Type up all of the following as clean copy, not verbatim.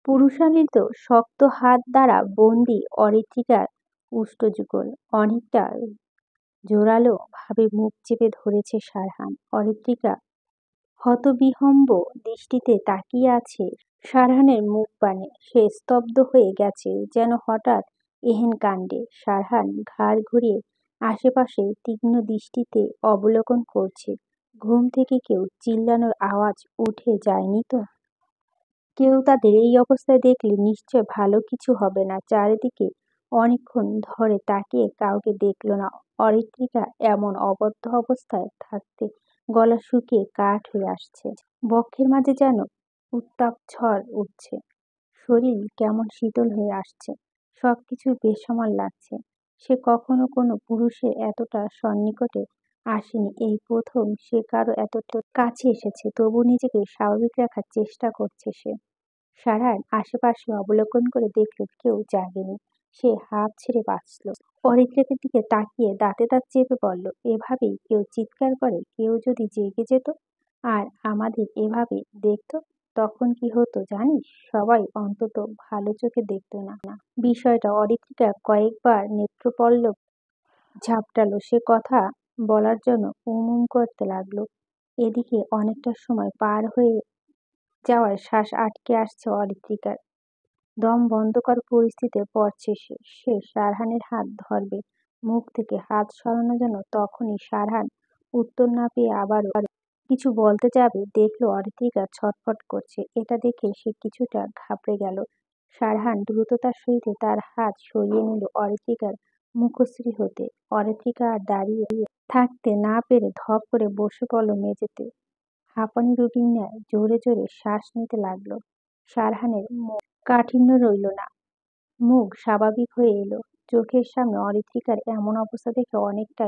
পুরুষালিত শক্ত হাত দ্বারা বন্দী অরিত্রিকার ওষ্ঠযুগল অনেকটা জোরালো ভাবে মুখ চেপে ধরেছে সারহান। অরিত্রিকা হতবিহ্বল দৃষ্টিতে তাকিয়ে আছে সারহানের মুখপানে। সে স্তব্ধ হয়ে গেছে যেন হঠাৎ এহেন কাণ্ডে। সারহান ঘাড় ঘুরিয়ে আশেপাশে তীক্ষ্ণ দৃষ্টিতে অবলোকন করছে। ঘুম থেকে কেউ চিল্লানোর আওয়াজ উঠে যায়নি তো? কেউ তাদের এই অবস্থায় দেখলে নিশ্চয় ভালো কিছু হবে না। চারিদিকে অনেকক্ষণ ধরে তাকিয়ে কাউকে দেখল না। অরিত্রিকা এমন অবদ্ধ অবস্থায় থাকতে গলা শুকিয়ে কাঠ হয়ে আসছে। বক্ষের মাঝে যেন উত্তাপ ঝড় উঠছে। শরীর কেমন শীতল হয়ে আসছে। সবকিছু বেসামাল লাগছে। সে কখনো কোনো পুরুষের এতটা সন্নিকটে আসেনি। এই প্রথম সে কারো এতটা কাছে এসেছে। তবু নিজেকে স্বাভাবিক রাখার চেষ্টা করছে সে। সারার আশেপাশে অবলোকন করে দেখল কেউ জাগেনি। সে হাঁপ ছেড়ে বাঁচল। অরিত্রিকার দিকে তাকিয়ে দাঁতে দাঁত চেপে বলল, এভাবেই কেউ চিৎকার করে? কেউ যদি জেগে যেত আর আমাদের এভাবে দেখতো তখন কি হতো জানিস? সবাই অন্তত ভালো চোখে দেখতো না। বিষয়টা অরিত্রিকা কয়েকবার নেত্রপল্লব ঝাপটালো। সে কথা বলার জন্য উম করতে লাগলো। এদিকে অনেকটা সময় পার হয়ে যাওয়ায় শ্বাস আটকে আসছে অরিত্রিকার। দম বন্ধ করার পরিস্থিতিতে পড়ছে সে। সে সারহানের হাত ধরবে, মুখ থেকে হাত সরানো যেন তখনই সারহান উত্তর না পেয়ে আবারও কিছু বলতে যাবে, দেখলো অরিত্রিকা ছটফট করছে। এটা দেখে সে কিছুটা ঘাবড়ে গেল। সারহান দ্রুততার সহিত তার হাত সরিয়ে নিল অরিত্রিকার মুখশ্রী হতে। অরিত্রিকা আর দাঁড়িয়ে থাকতে না পেরে ধপ করে বসে পড়ল মেঝেতে। হাঁপানি রোগীর ন্যায় জোরে জোরে শ্বাস নিতে লাগলো। সারহানের কাঠিন্য রইল না। মুখ স্বাভাবিক হয়ে এলো। চোখের সামনে অরিত্রিকার এমন অবস্থা দেখে অনেকটা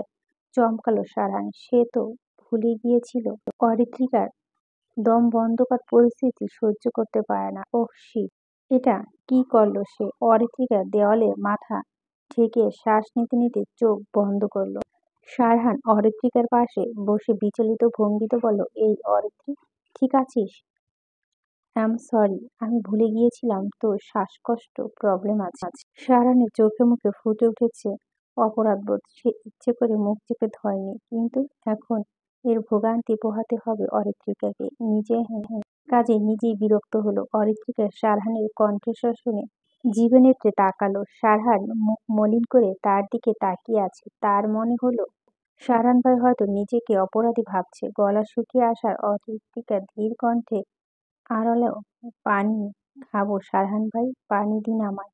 চমকালো সারহান। সে তো ভুলে গিয়েছিল অরিত্রিকার দম বন্ধ করার পরিস্থিতি সহ্য করতে পারে না। Oh shit! এটা কি করলো সে? অরিত্রিকা দেওয়ালে মাথা ঠেকিয়ে শ্বাস নিতে নিতে চোখ বন্ধ করলো। সারহান অরিত্রিকার পাশে বসে বিচলিত ভঙ্গিতে বলল, এই অরিত্রি, ঠিক আছিস? সরি, আমি ভুলে গিয়েছিলাম তোর শ্বাসকষ্ট প্রবলেম আছে। সারানের চোখে মুখে ফুটে উঠেছে অপরাধবোধ। সে ইচ্ছে করে মুখ চেপে ধরেনি, কিন্তু এখন এর ভোগান্তি পোহাতে হবে অরিত্রিকাকে। নিজে কাজে নিজেই বিরক্ত হলো। অরিত্রিকা সারহানের কণ্ঠস্বর শুনে জিভে নেত্রে তাকালো। সারহান মুখ মলিন করে তার দিকে তাকিয়ে আছে। তার মনে হলো সারহান ভাই হয়তো নিজেকে অপরাধী ভাবছে। গলা শুকিয়ে আসার অরিত্রিকা ধীর কণ্ঠে আড়ালেও, পানি খাবো সারহান ভাই, পানি দিন আমায়।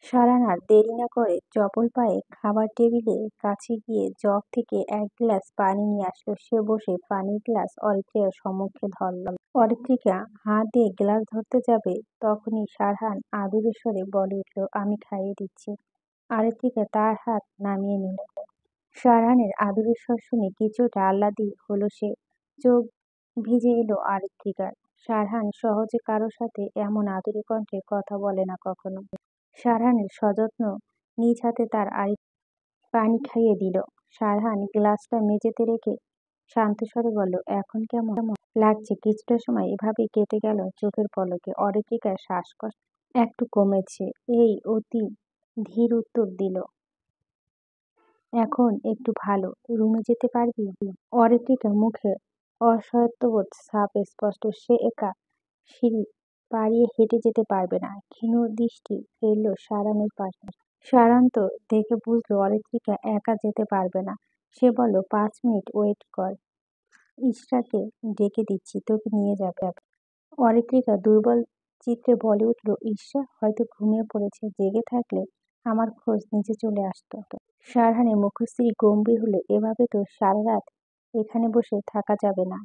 সারহান আর দেরি না করে চপল পায়ে খাবার টেবিলের কাছে গিয়ে জগ থেকে এক গ্লাস পানি নিয়ে আসলো। সে বসে পানির গ্লাস অরিত্রিকার সম্মুখে ধরল। অরিত্রিকা হাত দিয়ে গ্লাস ধরতে যাবে, তখনই সারহান আদুরে স্বরে বলে উঠল, আমি খাইয়ে দিচ্ছি। অরিত্রিকা তার হাত নামিয়ে নিল। সারহানের আদুরে স্বর শুনে কিছুটা আহ্লাদি হলো সে। চোখ ভিজে এলো অরিত্রিকার। সারহান সহজে কারো সাথে এমন আদুরে কণ্ঠে কথা বলে না কখনো। সারহানের সযত্ন নিজ হাতে তার পানি খাইয়ে দিল। সারহান গ্লাসটা মেঝেতে রেখে শান্ত স্বরে বলল, এখন কেমন লাগছে? কিছুটা সময় এভাবেই কেটে গেল চোখের পলকে। অরিত্রিকার শ্বাসকষ্ট একটু কমেছে, এই অতি ধীর উত্তর দিল। এখন একটু ভালো। রুমে যেতে পারবি? অরিত্রিকা মুখে অসহায়ত্ববোধ সাফ স্পষ্ট। সে একা সিঁড়ি পাড়িয়ে হেঁটে যেতে পারবে না। ক্ষীণ দৃষ্টি ফেলল সারানের পাশে। সারান তো দেখে বুঝলো অরিত্রিকা একা যেতে পারবে না। সে বলল, 5 মিনিট ওয়েট কর, ইশরাকে ডেকে দিচ্ছি, তোকে নিয়ে যাবে। অরিত্রিকা দুর্বল চিত্রে বলে উঠল, ঈর্ষা হয়তো ঘুমিয়ে পড়েছে। জেগে থাকলে আমার খোঁজ নিচে চলে আসতো। সারহানের মুখশ্রী গম্ভীর হলো। এভাবে তো সারা রাত এখানে বসে থাকা যাবে না।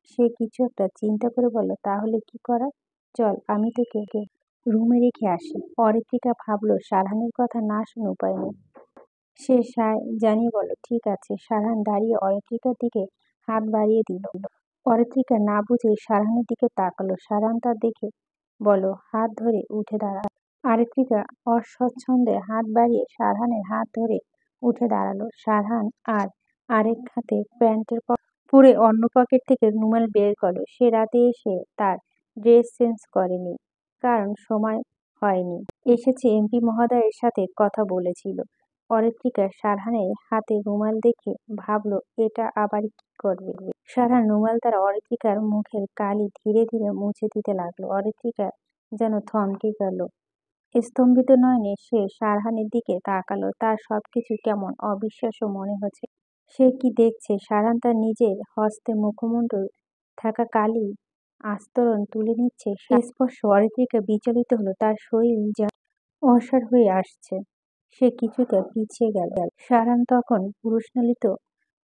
সে কিছু একটা চিন্তা করে বলল, তাহলে কি করা? চল, আমি তোকে রুমে রেখে আসি। অরিত্রিকা ভাবলো সারহানের কথা না শুনে উপায় নেই। সে সায় জানিয়ে বলল, ঠিক আছে। সারহান দাঁড়িয়ে অরিত্রিকার দিকে হাত বাড়িয়ে দিল। অরিত্রিকা না বুঝে সারহানের দিকে তাকালো। সারহান তার দেখে বলল, হাত ধরে উঠে দাঁড়া। অরিত্রিকা অস্বচ্ছন্দে হাত বাড়িয়ে সারহানের হাত ধরে উঠে দাঁড়ালো। সারহান আর আরেক হাতে প্যান্টের পুরে অন্য পকেট থেকে রুমাল বের করলো। সে রাতে এসে তার ড্রেস চেঞ্জ করেনি। কারণ সময় হয়নি। এসেছে এমপি মহোদয়ের সাথে কথা বলেছিল। অরিত্রিকা সারহানের হাতে রুমাল দেখে ভাবল এটা আবার কি করবে। সারহান রুমাল দ্বারা অরিত্রিকার মুখের কালি ধীরে ধীরে মুছে দিতে লাগলো। অরিত্রিকা যেন থমকে গেল। স্তম্ভিত নয়নে সে সারহানের দিকে তাকালো। তার সবকিছু কেমন অবিশ্বাস্য মনে হচ্ছে। সে কি দেখছে? সারহান তার নিজের হস্তে মুখমণ্ডল থাকা কালি আস্তরণ তুলে নিচ্ছে। স্পর্শ অরিত্রিকা বিচলিত হলো। তার শরীর যেন অসাড় হয়ে আসছে। সে কিছুটা পিছিয়ে গেল। সারহান তখন পুরুষনালিত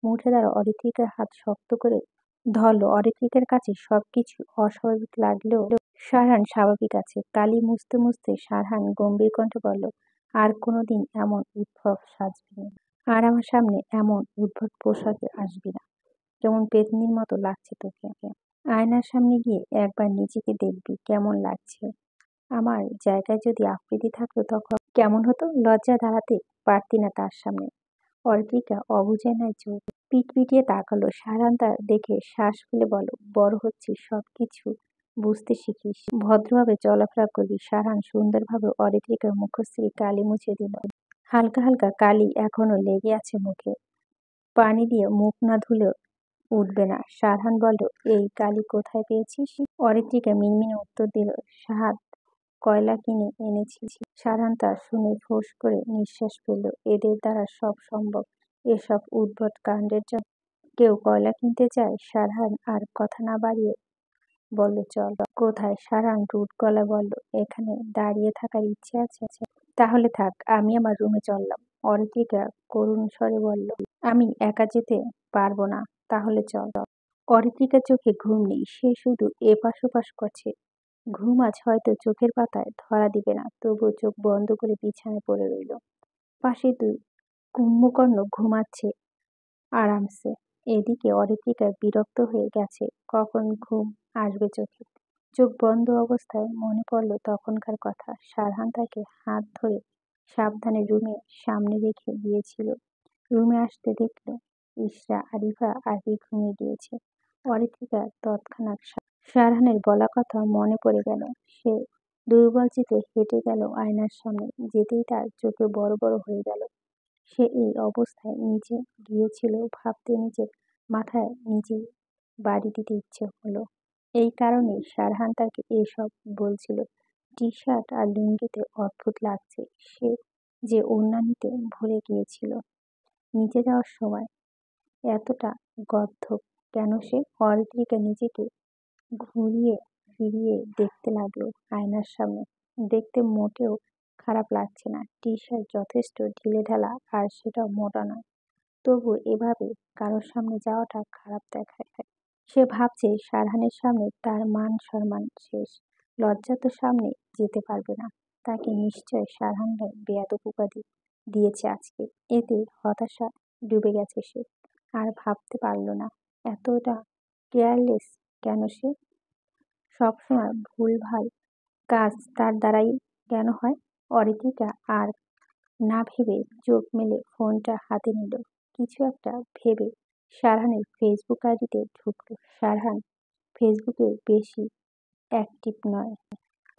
মুঠে দ্বারা অরিত্রিকার হাত শক্ত করে ধরল। অরিত্রিকার কাছে সবকিছু অস্বাভাবিক লাগলেও সারহান স্বাভাবিক আছে। কালি মুছতে মুছতে সারহান গম্ভীর কণ্ঠে বলল, আর কোনোদিন এমন উদ্ভব সাজবি না। আর আমার সামনে এমন উদ্ভট পোশাকে আসবি না। কেমন পেতনির মতো লাগছে তোকে। আয়নার সামনে গিয়ে একবার নিজেকে দেখবি কেমন লাগছে। আমার জায়গায় যদি আফ্রিদি থাকতো তখন কেমন হতো? লজ্জা দাঁড়াতে পারতি না তার সামনে। অরিত্রিকা অবুঝায় চোখ পিটপিটিয়ে তাকালো। সারহান তা দেখে শ্বাস ফেলে বলল, বড় হচ্ছিস, সবকিছু বুঝতে শিখিস, ভদ্রভাবে চলাফেরা করবি। সারহান সুন্দরভাবে অরিত্রিকার মুখশ্রী কালি মুছে দিল। হালকা হালকা কালি এখনো লেগে আছে মুখে। পানি দিয়ে মুখ না ধুলেও উঠবে না। সারহান বলল, এই কালি কোথায় পেয়েছিস? অরিত্রিকা মিনমিনে উত্তর দিল, সাহাদ কয়লা কিনে এনেছি। সারহান তা শুনে ফোঁস করে নিঃশ্বাস ফেলল। এদের দ্বারা সব সম্ভব। এসব উদ্ভট কাণ্ডের জন্য কেউ কয়লা কিনতে চায়? সারহান আর কথা না বাড়িয়ে বলল, চল। কোথায়? সারহান রুড গলায় বলল, এখানে দাঁড়িয়ে থাকার ইচ্ছে আছে? তাহলে থাক, আমি আমার রুমে চললাম। অরিত্রিকা করুণ স্বরে বলল, আমি একা যেতে পারবো না। তাহলে চল। অরিত্রিকার চোখে ঘুম নেই। সে শুধু এপাশ ওপাশ করছে। ঘুম আজ হয়তো চোখের পাতায় ধরা দিবে না। তবুও চোখ বন্ধ করে বিছানায় পড়ে রইল। পাশে দুই কুম্ভকর্ণ ঘুমাচ্ছে আরামসে। এদিকে অরিত্রিকা বিরক্ত হয়ে গেছে। কখন ঘুম আসবে চোখে? চোখ বন্ধ অবস্থায় মনে পড়ল তখনকার কথা। সারহান তাকে হাত ধরে সাবধানে রুমের সামনে রেখে গিয়েছিল। রুমে আসতে দেখল ইশরা, আরিফা আগে ঘুমিয়ে গিয়েছে। অরিত্রিকা তৎক্ষণাৎ সারহানের বলা কথা মনে পড়ে গেল। সে দুর্বল চিত্তে হেঁটে গেল আয়নার সামনে। যেতেই তার চোখে বড় বড় হয়ে গেল। সে এই অবস্থায় নিচে গিয়েছিল ভাবতে নিজের মাথায় নিজেই বাড়ি দিতে ইচ্ছে হলো। এই কারণেই সারহান তাকে এসব বলছিল। টি শার্ট আর লুঙ্গিতে অদ্ভুত লাগছে। সে যে ওড়না নিতে ভুলে গিয়েছিল। নিচে যাওয়ার সময় এতটা গর্ধব কেন সে? অরিত্রিকা নিজেকে ঘুরিয়ে ফিরিয়ে দেখতে লাগলো আয়নার সামনে। দেখতে মোটেও খারাপ লাগছে না। টি শার্ট যথেষ্ট ঢিলেঢালা আর সেটাও মোটা নয়। তবু এভাবে কারোর সামনে যাওয়াটা খারাপ দেখায়। সে ভাবছে সারহানের সামনে তার মান সম্মান শেষ। লজ্জা তো সামনে যেতে পারবে না। তাকে নিশ্চয় সারহান ভাই বেয়াদব উপাধি দিয়েছে আজকে। এতে হতাশা ডুবে গেছে সে। আর ভাবতে পারল না এতটা কেয়ারলেস কেন সে। সবসময় ভুলভাল কাজ তার দ্বারাই কেন হয়? অরিত্রিকা আর না ভেবে চোখ মেলে ফোনটা হাতে নিল। কিছু একটা ভেবে সারহানের ফেসবুক আইডিতে ঢুকলো। সারহান ফেসবুকে বেশি অ্যাক্টিভ নয়।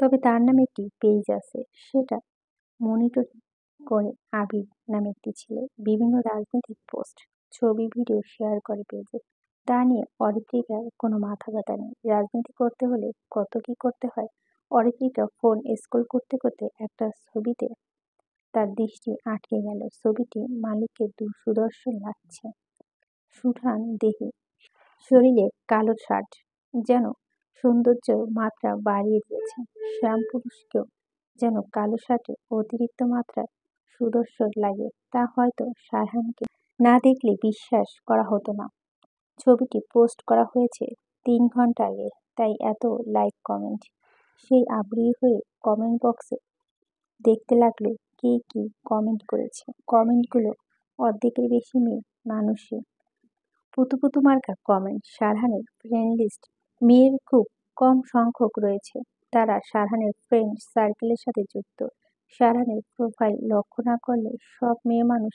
তবে তার নামে একটি পেজ আছে। সেটা মনিটর করে আবির নামে একটি ছেলে। বিভিন্ন রাজনৈতিক পোস্ট, ছবি, ভিডিও শেয়ার করে পেজে। তা নিয়ে অরিত্রিকার কোনো মাথা ব্যথা নেই। রাজনীতি করতে হলে কত কি করতে হয়। অরিত্রিকা ফোন স্ক্রল করতে করতে একটা ছবিতে তার দৃষ্টি আটকে গেল। ছবিটি মালিককে সুদর্শন লাগছে। সুঠাম দেহে, শরীরে কালো শার্ট যেন সৌন্দর্য মাত্রা বাড়িয়ে দিয়েছে। শ্যামপুরুষকেও যেন কালো শার্টে অতিরিক্ত মাত্রায় সুদর্শন লাগে। তা হয়তো সারহানকে না দেখলে বিশ্বাস করা হতো না। ছবিটি পোস্ট করা হয়েছে 3 ঘন্টা আগে, তাই এত লাইক কমেন্ট। সেই আগ্রহী হয়ে কমেন্ট বক্সে দেখতে লাগলো কে কি কমেন্ট করেছে। কমেন্টগুলো অর্ধেকের বেশি মেয়ে মানুষই। পুতু পুতু মার্কা কমেন্ট। সারহানের ফ্রেন্ড লিস্ট মেয়ের খুব কম সংখ্যক রয়েছে। তারা সারহানের ফ্রেন্ড সার্কেলের সাথে যুক্ত। সারহানের প্রোফাইল লক্ষ্য না করলে সব মেয়ে মানুষ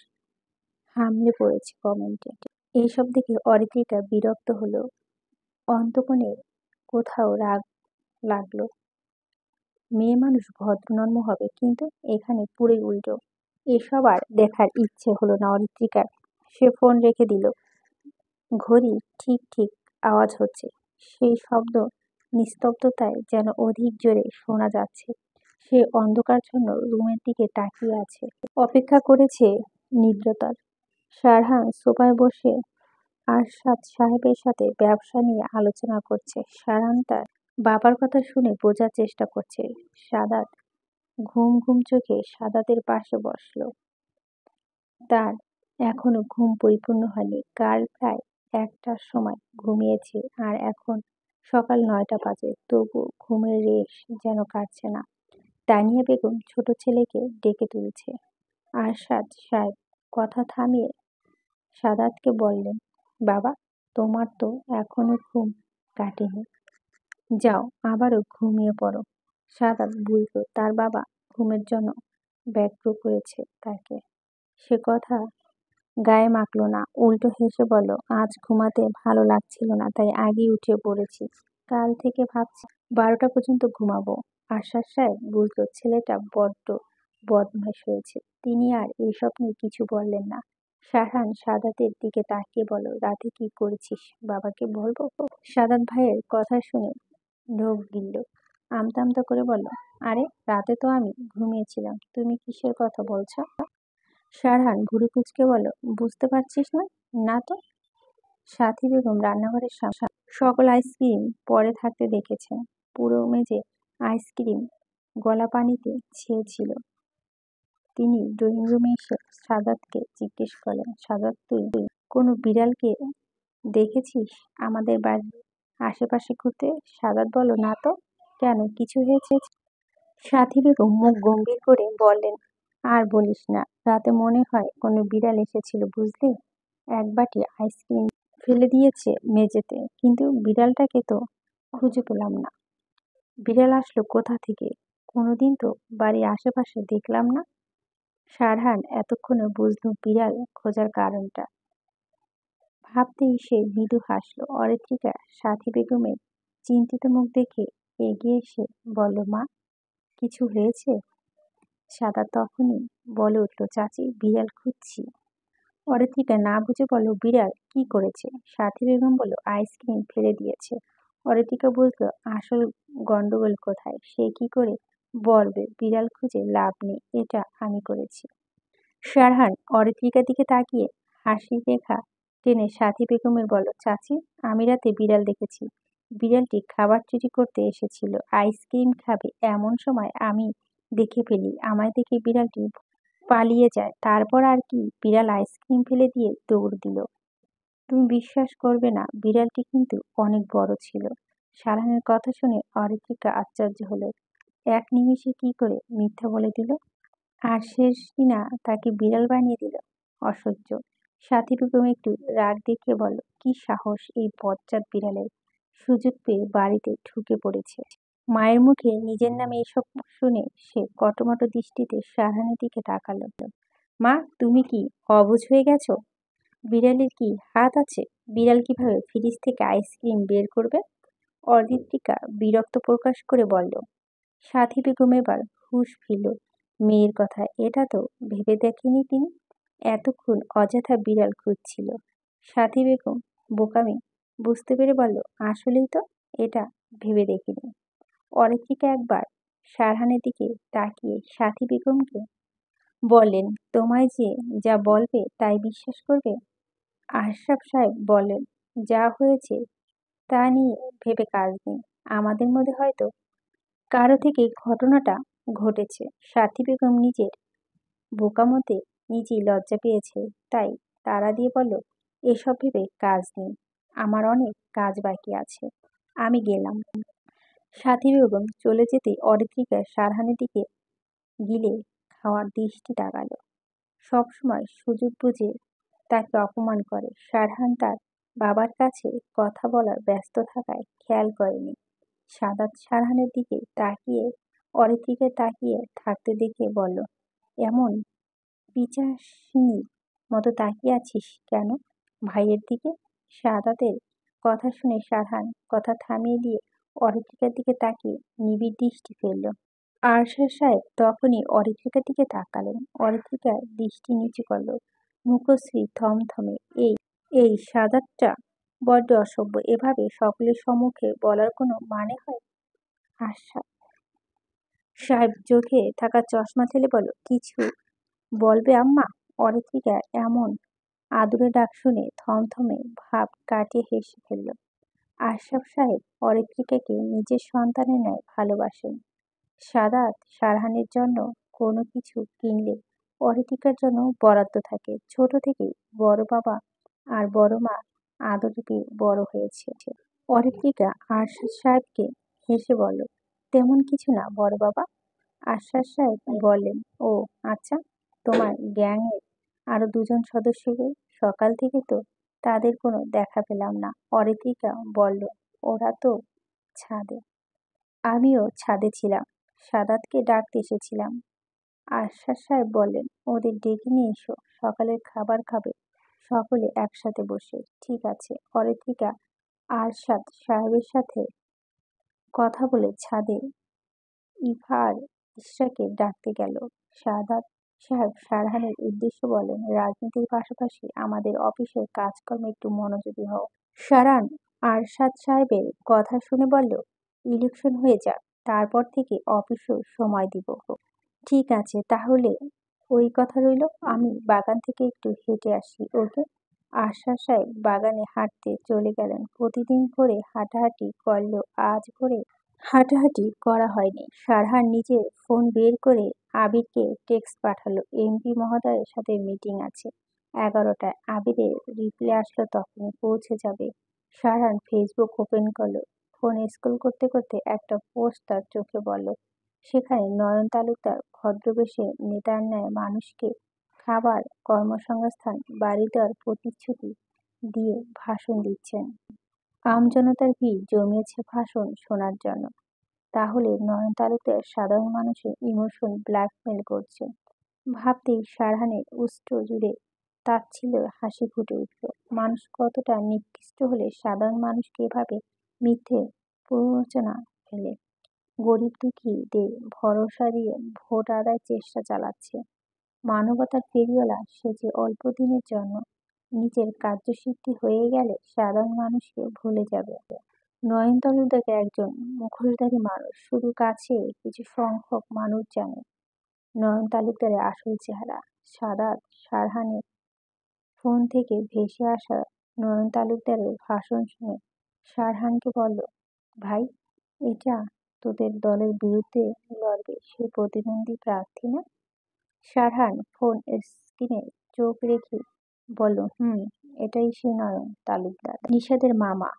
হামলে পড়েছে কমেন্টে। এইসব দেখে অরিত্রিকা বিরক্ত হলো। অন্তঃকোণে কোথাও রাগ লাগলো। মেয়ে মানুষ ভদ্রনম্র হবে, কিন্তু এখানে পুরোই উল্টো। এসব আর দেখার ইচ্ছে হলো না অরিত্রিকার। সে ফোন রেখে দিল। ঘড়ি ঠিক ঠিক আওয়াজ হচ্ছে, সেই শব্দ নিস্তব্ধতায় যেন অধিক জোরে শোনা যাচ্ছে। সে অন্ধকারাচ্ছন্ন রুমের দিকে তাকিয়ে আছে, অপেক্ষা করেছে নিদ্রতার। সারহান সোফায় বসে আরশাদ সাহেবের সাথে ব্যবসা নিয়ে আলোচনা করছে। সারহান তার বাবার কথা শুনে বোঝার চেষ্টা করছে। সাদাত ঘুম ঘুম চোখে সাদাতের পাশে বসলো। তার এখনো ঘুম পরিপূর্ণ হয়নি। কাল প্রায় ১টার সময় ঘুমিয়েছে, আর এখন সকাল ৯টা বাজে। তবুও ঘুমের রেশ যেন কাটছে না। তানিয়া বেগম ছোট ছেলেকে ডেকে তুলছে। আরশাদ সাহেব কথা থামিয়ে সাদাতকে বললেন, বাবা, তোমার তো এখনো ঘুম কাটেনি। যাও, আবারও ঘুমিয়ে পড়ো। সাদাত বুঝল তার বাবা ঘুমের জন্য ব্যগ্র করেছে তাকে। সে কথা গায়ে মাখল না, উল্টো হেসে বলল, আজ ঘুমাতে ভালো লাগছিল না, তাই আগেই উঠে পড়েছি। কাল থেকে ভাবছি ১২টা পর্যন্ত ঘুমাবো। আশাস সাহেব বুঝল ছেলেটা বড্ড বদমাশ হয়েছে। তিনি আর এসব নিয়ে কিছু বললেন না। সারহান সাদাতের দিকে তাকিয়ে বলল, রাতে কি করেছিস বাবাকে বলবো? সাদাত ভাইয়ের কথা শুনে ঢোক গিলল। আমতা আমতা করে বলল, আরে রাতে তো আমি ঘুমিয়েছিলাম, তুমি কিসের কথা বলছো? সারহান ভুরু কুঁচকে বলল, বুঝতে পারছিস না? না তো। সাথী বেগম রান্নাঘরের সামনে সকল আইসক্রিম পড়ে থাকতে দেখেছেন। পুরো মেঝে আইসক্রিম গলা পানিতে ছেয়েছিল। তিনি ড্রয়িং রুমে এসে সাদাতকে জিজ্ঞেস করলেন, সাদাত, তুই কোনো বিড়ালকে দেখেছিস আমাদের বাড়ির আশেপাশে ঘুরতে? সাদাত বলল, না তো। কেন, কিছু হয়েছে? সাথী বেগম মুখ গম্ভীর করে বললেন, আর বলিস না, রাতে মনে হয় কোনো বিড়াল এসেছিল বুঝলি। এক বাটি আইসক্রিম ফেলে দিয়েছে মেঝেতে, কিন্তু বিড়ালটাকে তো খুঁজে পেলাম না। বিড়াল আসলো কোথা থেকে? কোনোদিন তো বাড়ির আশেপাশে দেখলাম না। সারহান এতক্ষণে বুঝল বিড়াল খোঁজার কারণটা। ভাবতেই সে মৃদু হাসল। অরিত্রিকা সাথী বেগমের চিন্তিত মুখ দেখে এগিয়ে এসে বলল, মা, কিছু হয়েছে? সাদা তখনই বলে উঠল, চাচি, বিড়াল খুঁজছি। অরিত্রিকা না বুঝে বলল, বিড়াল কি করেছে? সাথী বেগম বলল, আইসক্রিম ফেলে দিয়েছে। অরিত্রিকা বুঝলো আসল গন্ডগোল কোথায়। সে কি করে বলবে বিড়াল খুঁজে লাভ নেই, এটা আমি করেছি। সারহান অরিত্রিকার দিকে তাকিয়ে হাসি রেখা টেনে সাথী বেগমের বলল, চাচি, আমি রাতে বিড়াল দেখেছি। বিড়ালটি খাবার চুরি করতে এসেছিল, আইসক্রিম খাবে এমন সময় আমি দেখে ফেলি। আমায় দেখে বিড়ালটি পালিয়ে যায়। তারপর আর কি, বিড়াল আইসক্রিম ফেলে দিয়ে দৌড় দিল। তুমি বিশ্বাস করবে না, বিড়ালটি কিন্তু অনেক বড় ছিল। সারহানের কথা শুনে অরিত্রিকা আশ্চর্য হলো। এক নিমেষে কি করে মিথ্যা বলে দিল, আর শেষ কিনা তাকে বিড়াল বানিয়ে দিল। অসহ্য। সাথী বেগম একটু রাগ দেখিয়ে বলল, কি সাহস এই বজ্জাত বিড়ালের! সুযোগ পেয়ে বাড়িতে ঢুকে পড়েছে। মায়ের মুখে নিজের নামে এসব শুনে সে কটমট দৃষ্টিতে সারহানের দিকে তাকালো। মা, তুমি কি অবুঝ হয়ে গেছো? বিড়ালের কি হাত আছে? বিড়াল কিভাবে ফ্রিজ থেকে আইসক্রিম বের করবে? অরিত্রিকা বিরক্ত প্রকাশ করে বলল। সাথী বেগম এবার হুঁশ ফিরল মেয়ের কথায়। এটা তো ভেবে দেখেনি তিনি, এতক্ষণ অযথা বিড়াল খুঁজছিল। সাথী বেগম বোকামি বুঝতে পেরে বলল, আসলেই তো, এটা ভেবে দেখিনি। অরিত্রিকা একবার সারহানের দিকে তাকিয়ে সাথী বেগমকে বললেন, তোমায় যে যা বলবে তাই বিশ্বাস করবে? আশরাফ সাহেব বললেন, যা হয়েছে তা নিয়ে ভেবে কাজ নেই। আমাদের মধ্যে হয়তো কারো থেকে ঘটনাটা ঘটেছে। সাথী বেগম নিজের বোকামোতে নিজেই লজ্জা পেয়েছে, তাই তাড়া দিয়ে বলল, এসব ভেবে কাজ নেই, আমার অনেক কাজ বাকি আছে, আমি গেলাম। সাথী বেগম চলে যেতেই অরিত্রিকা সারহানের দিকে গিলে খাওয়ার দৃষ্টি তাকালো। সবসময় সুযোগ বুঝে তাকে অপমান করে। সারহান তার বাবার কাছে কথা বলার ব্যস্ত থাকায় খেয়াল করেনি। সাদাত সারহানের দিকে তাকিয়ে অরিত্রিকে তাকিয়ে থাকতে দেখে বলল, এমন পিচাসিনীর মতো তাকিয়ে আছিস কেন ভাইয়ের দিকে? সাদাতের কথা শুনে সারহান কথা থামিয়ে দিয়ে অরিত্রিকার দিকে তাকিয়ে নিবিড় দৃষ্টি ফেলল। আরশাদ সাহেব তখনই অরিত্রিকার দিকে তাকালেন। অরিত্রিকা দৃষ্টি নিচু করল। মুখশ্রী থমথমে। এই এই সাদাতটা বড্ড অসভ্য। এভাবে সকলের সম্মুখে বলার কোনো মানে হয়? আরশাদ সাহেব চোখে থাকা চশমা ফেলে বলল, কিছু বলবে আম্মা? অরিত্রিকা এমন আদুরে ডাক শুনে থমথমে ভাব কাটিয়ে হেসে ফেলল। আশরাফ সাহেব অরিত্রিকাকে নিজের সন্তানের ন্যায় ভালোবাসেন। সাদাত সারহানের জন্য কোনো কিছু কিনলে অরিত্রিকার জন্য বরাদ্দ থাকে। ছোট থেকেই বড় বাবা আর বড় মা আদরে পেয়ে বড় হয়েছে। অরিত্রিকা আরশাদ সাহেবকে হেসে বলল, তেমন কিছু না বড় বাবা। আরশাদ সাহেব বললেন, ও আচ্ছা, তোমার গ্যাংয়ের আরো দুজন সদস্যকে সকাল থেকে তো তাদের কোনো দেখা পেলাম না। অরিত্রিকা বলল, ওরা তো ছাদে। আমিও ছাদে ছিলাম, সাদাতকে ডাকতে এসেছিলাম। আরশাদ সাহেব বললেন, ওদের ডেকে নিয়ে এসো, সকালের খাবার খাবে সকলে একসাথে বসে। ঠিক আছে। অরিত্রিকা আরশাদ সাহেবের সাথে কথা বলে ছাদে ইভা আর ইশরাকে ডাকতে গেল। সাদাত সাহেব সারহানের উদ্দেশ্যে বলেন, রাজনীতির পাশাপাশি আমাদের অফিসের কাজকর্মে একটু মনোযোগী হও। সারান আরশাদ সাহেবের কথা শুনে বলল, ইলেকশন হয়ে যাক, তারপর থেকে অফিসেও সময় দিব। ঠিক আছে, তাহলে ওই কথা রইল। আমি বাগান থেকে একটু হেঁটে আসি, ওকে? আরশাদ সাহেব বাগানে হাঁটতে চলে গেলেন। প্রতিদিন ভোরে হাঁটাহাঁটি করলেও আজ ভোরে হাঁটাহাঁটি করা হয়নি। সারহান নিজের ফোন বের করে আবিরকে টেক্সট পাঠালো, এমপি মহোদয়ের সাথে মিটিং আছে 11টায়। আবিরের রিপ্লাই আসলো, তখনই পৌঁছে যাবে। সারহান ফেসবুক ওপেন করলো। ফোন স্ক্রল করতে করতে একটা পোস্ট তার চোখে পড়ল। সেখানে নয়ন তালুকদার ভদ্রবেশে নেতার ন্যায় মানুষকে খাবার, কর্মসংস্থান, বাড়ি দেওয়ার প্রতিশ্রুতি দিয়ে ভাষণ দিচ্ছেন। আমজনতার ভিড় জমিয়েছে ভাষণ শোনার জন্য। তাহলে নয়ন তালুকদার সাধারণ মানুষের ইমোশন ব্ল্যাকমেল করছেন। ভাবতেই সারহানের উষ্ঠ জুড়ে তাচ্ছিল্যের হাসি ফুটে উঠল। মানুষ কতটা নিকৃষ্ট হলে সাধারণ মানুষকে এভাবে মিথ্যে প্ররোচনা ফেলে। গরিব দুঃখীদের ভরসা দিয়ে ভোট আদায়ের চেষ্টা চালাচ্ছে। মানবতার ফেরিওয়ালা সে যে অল্প দিনের জন্য নিজের কার্যসিদ্ধি হয়ে গেলে সাধারণ মানুষকে ভুলে যাবে। নয়ন তালুকদারকে একজন মুখোশধারী মানুষ শুধু কাছে কিছু সংখ্যক মানুষ জানে। নয়ন তালুকদারের আসল চেহারা। সাদাত সারহানের ফোন থেকে ভেসে আসা নয়ন তালুকদারের ভাষণ শুনে সারহানকে বলল, ভাই, এটা তোদের দলের বিরুদ্ধে লড়বে সেই প্রতিদ্বন্দ্বী প্রার্থী না? সারহান ফোন স্ক্রিনে চোখ রেখে বলল, এটাই সেই নয়ন তালুকদার, নিশাদের মামা।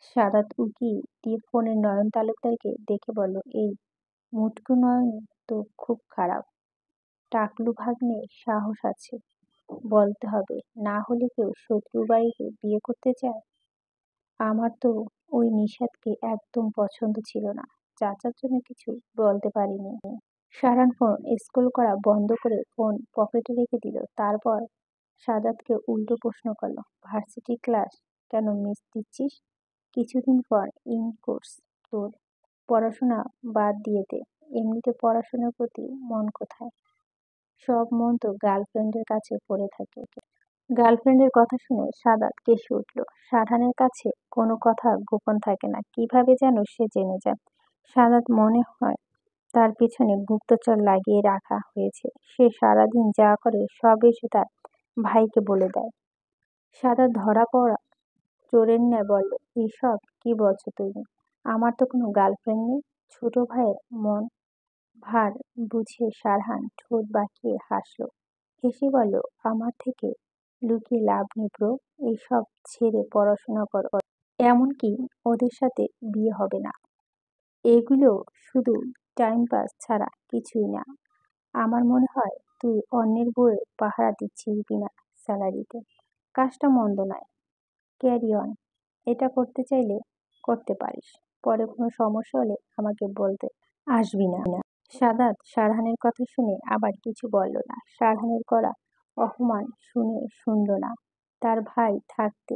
সাদাত উকি দিয়ে ফোনে নয়ন তালুকদারকে দেখে বলল, এই মুটকু নয়ন তো খুব খারাপ। টাকলু ভাগ্নে সাহস আছে, বলতে হবে, না হলে কেউ শত্রুর বাড়িতে বিয়ে করতে চায়? আমার তো ওই নিশাদকে একদম পছন্দ ছিল না, চাচার জন্য কিছু বলতে পারিনি। সারান ফোন স্ক্রল করা বন্ধ করে ফোন পকেটে রেখে দিল। তারপর সাদাতকে উল্টো প্রশ্ন করলো, ভার্সিটি ক্লাস কেন মিস দিচ্ছিস? কিছুদিন পর ইন কোর্স, তোর পড়াশোনা বাদ দিয়ে দে। এমনিতে পড়াশোনার প্রতি মন কোথায়? সব মন তো গার্লফ্রেন্ডের কাছে পড়ে থাকে। গার্লফ্রেন্ডের কথা শুনে সাদাত কেসে উঠল। সারহানের কাছে কোনো কথা গোপন থাকে না, কিভাবে যেন সে জেনে যায়। সাদাত মনে হয় তার পেছনে গুপ্তচর লাগিয়ে রাখা হয়েছে। সে সারাদিন যা করে সব এসে তার ভাইকে বলে দেয়। সাদাত ধরা পড়া চোরের ন্যায় বলল, এসব কি বলছো তুমি? আমার তো কোনো গার্লফ্রেন্ড নেই। ছোট ভাইয়ের মন ভার বুঝে সারহান ঠোঁট বাঁকিয়ে হাসল। হেসে বলল, আমার থেকে লুকিয়ে লাভ নেই ব্রো। এইসব ছেড়ে পড়াশোনা করো। এমনকি ওদের সাথে বিয়ে হবে না। এগুলো শুধু টাইম পাস ছাড়া কিছুই না। আমার মনে হয় তুই অন্যের বউয়ের পাহারা দিচ্ছিস বিনা স্যালারিতে। কাজটা মন্দ নয়। Carry on. এটা করতে চাইলে করতে পারিস। পরে কোনো সমস্যা হলে আমাকে বলতে আসবি না। সাদাত সারহানের কথা শুনে আবার কিছু বলল না। সারহানের করা অপমান শুনে শুনল না। তার ভাই থাকতে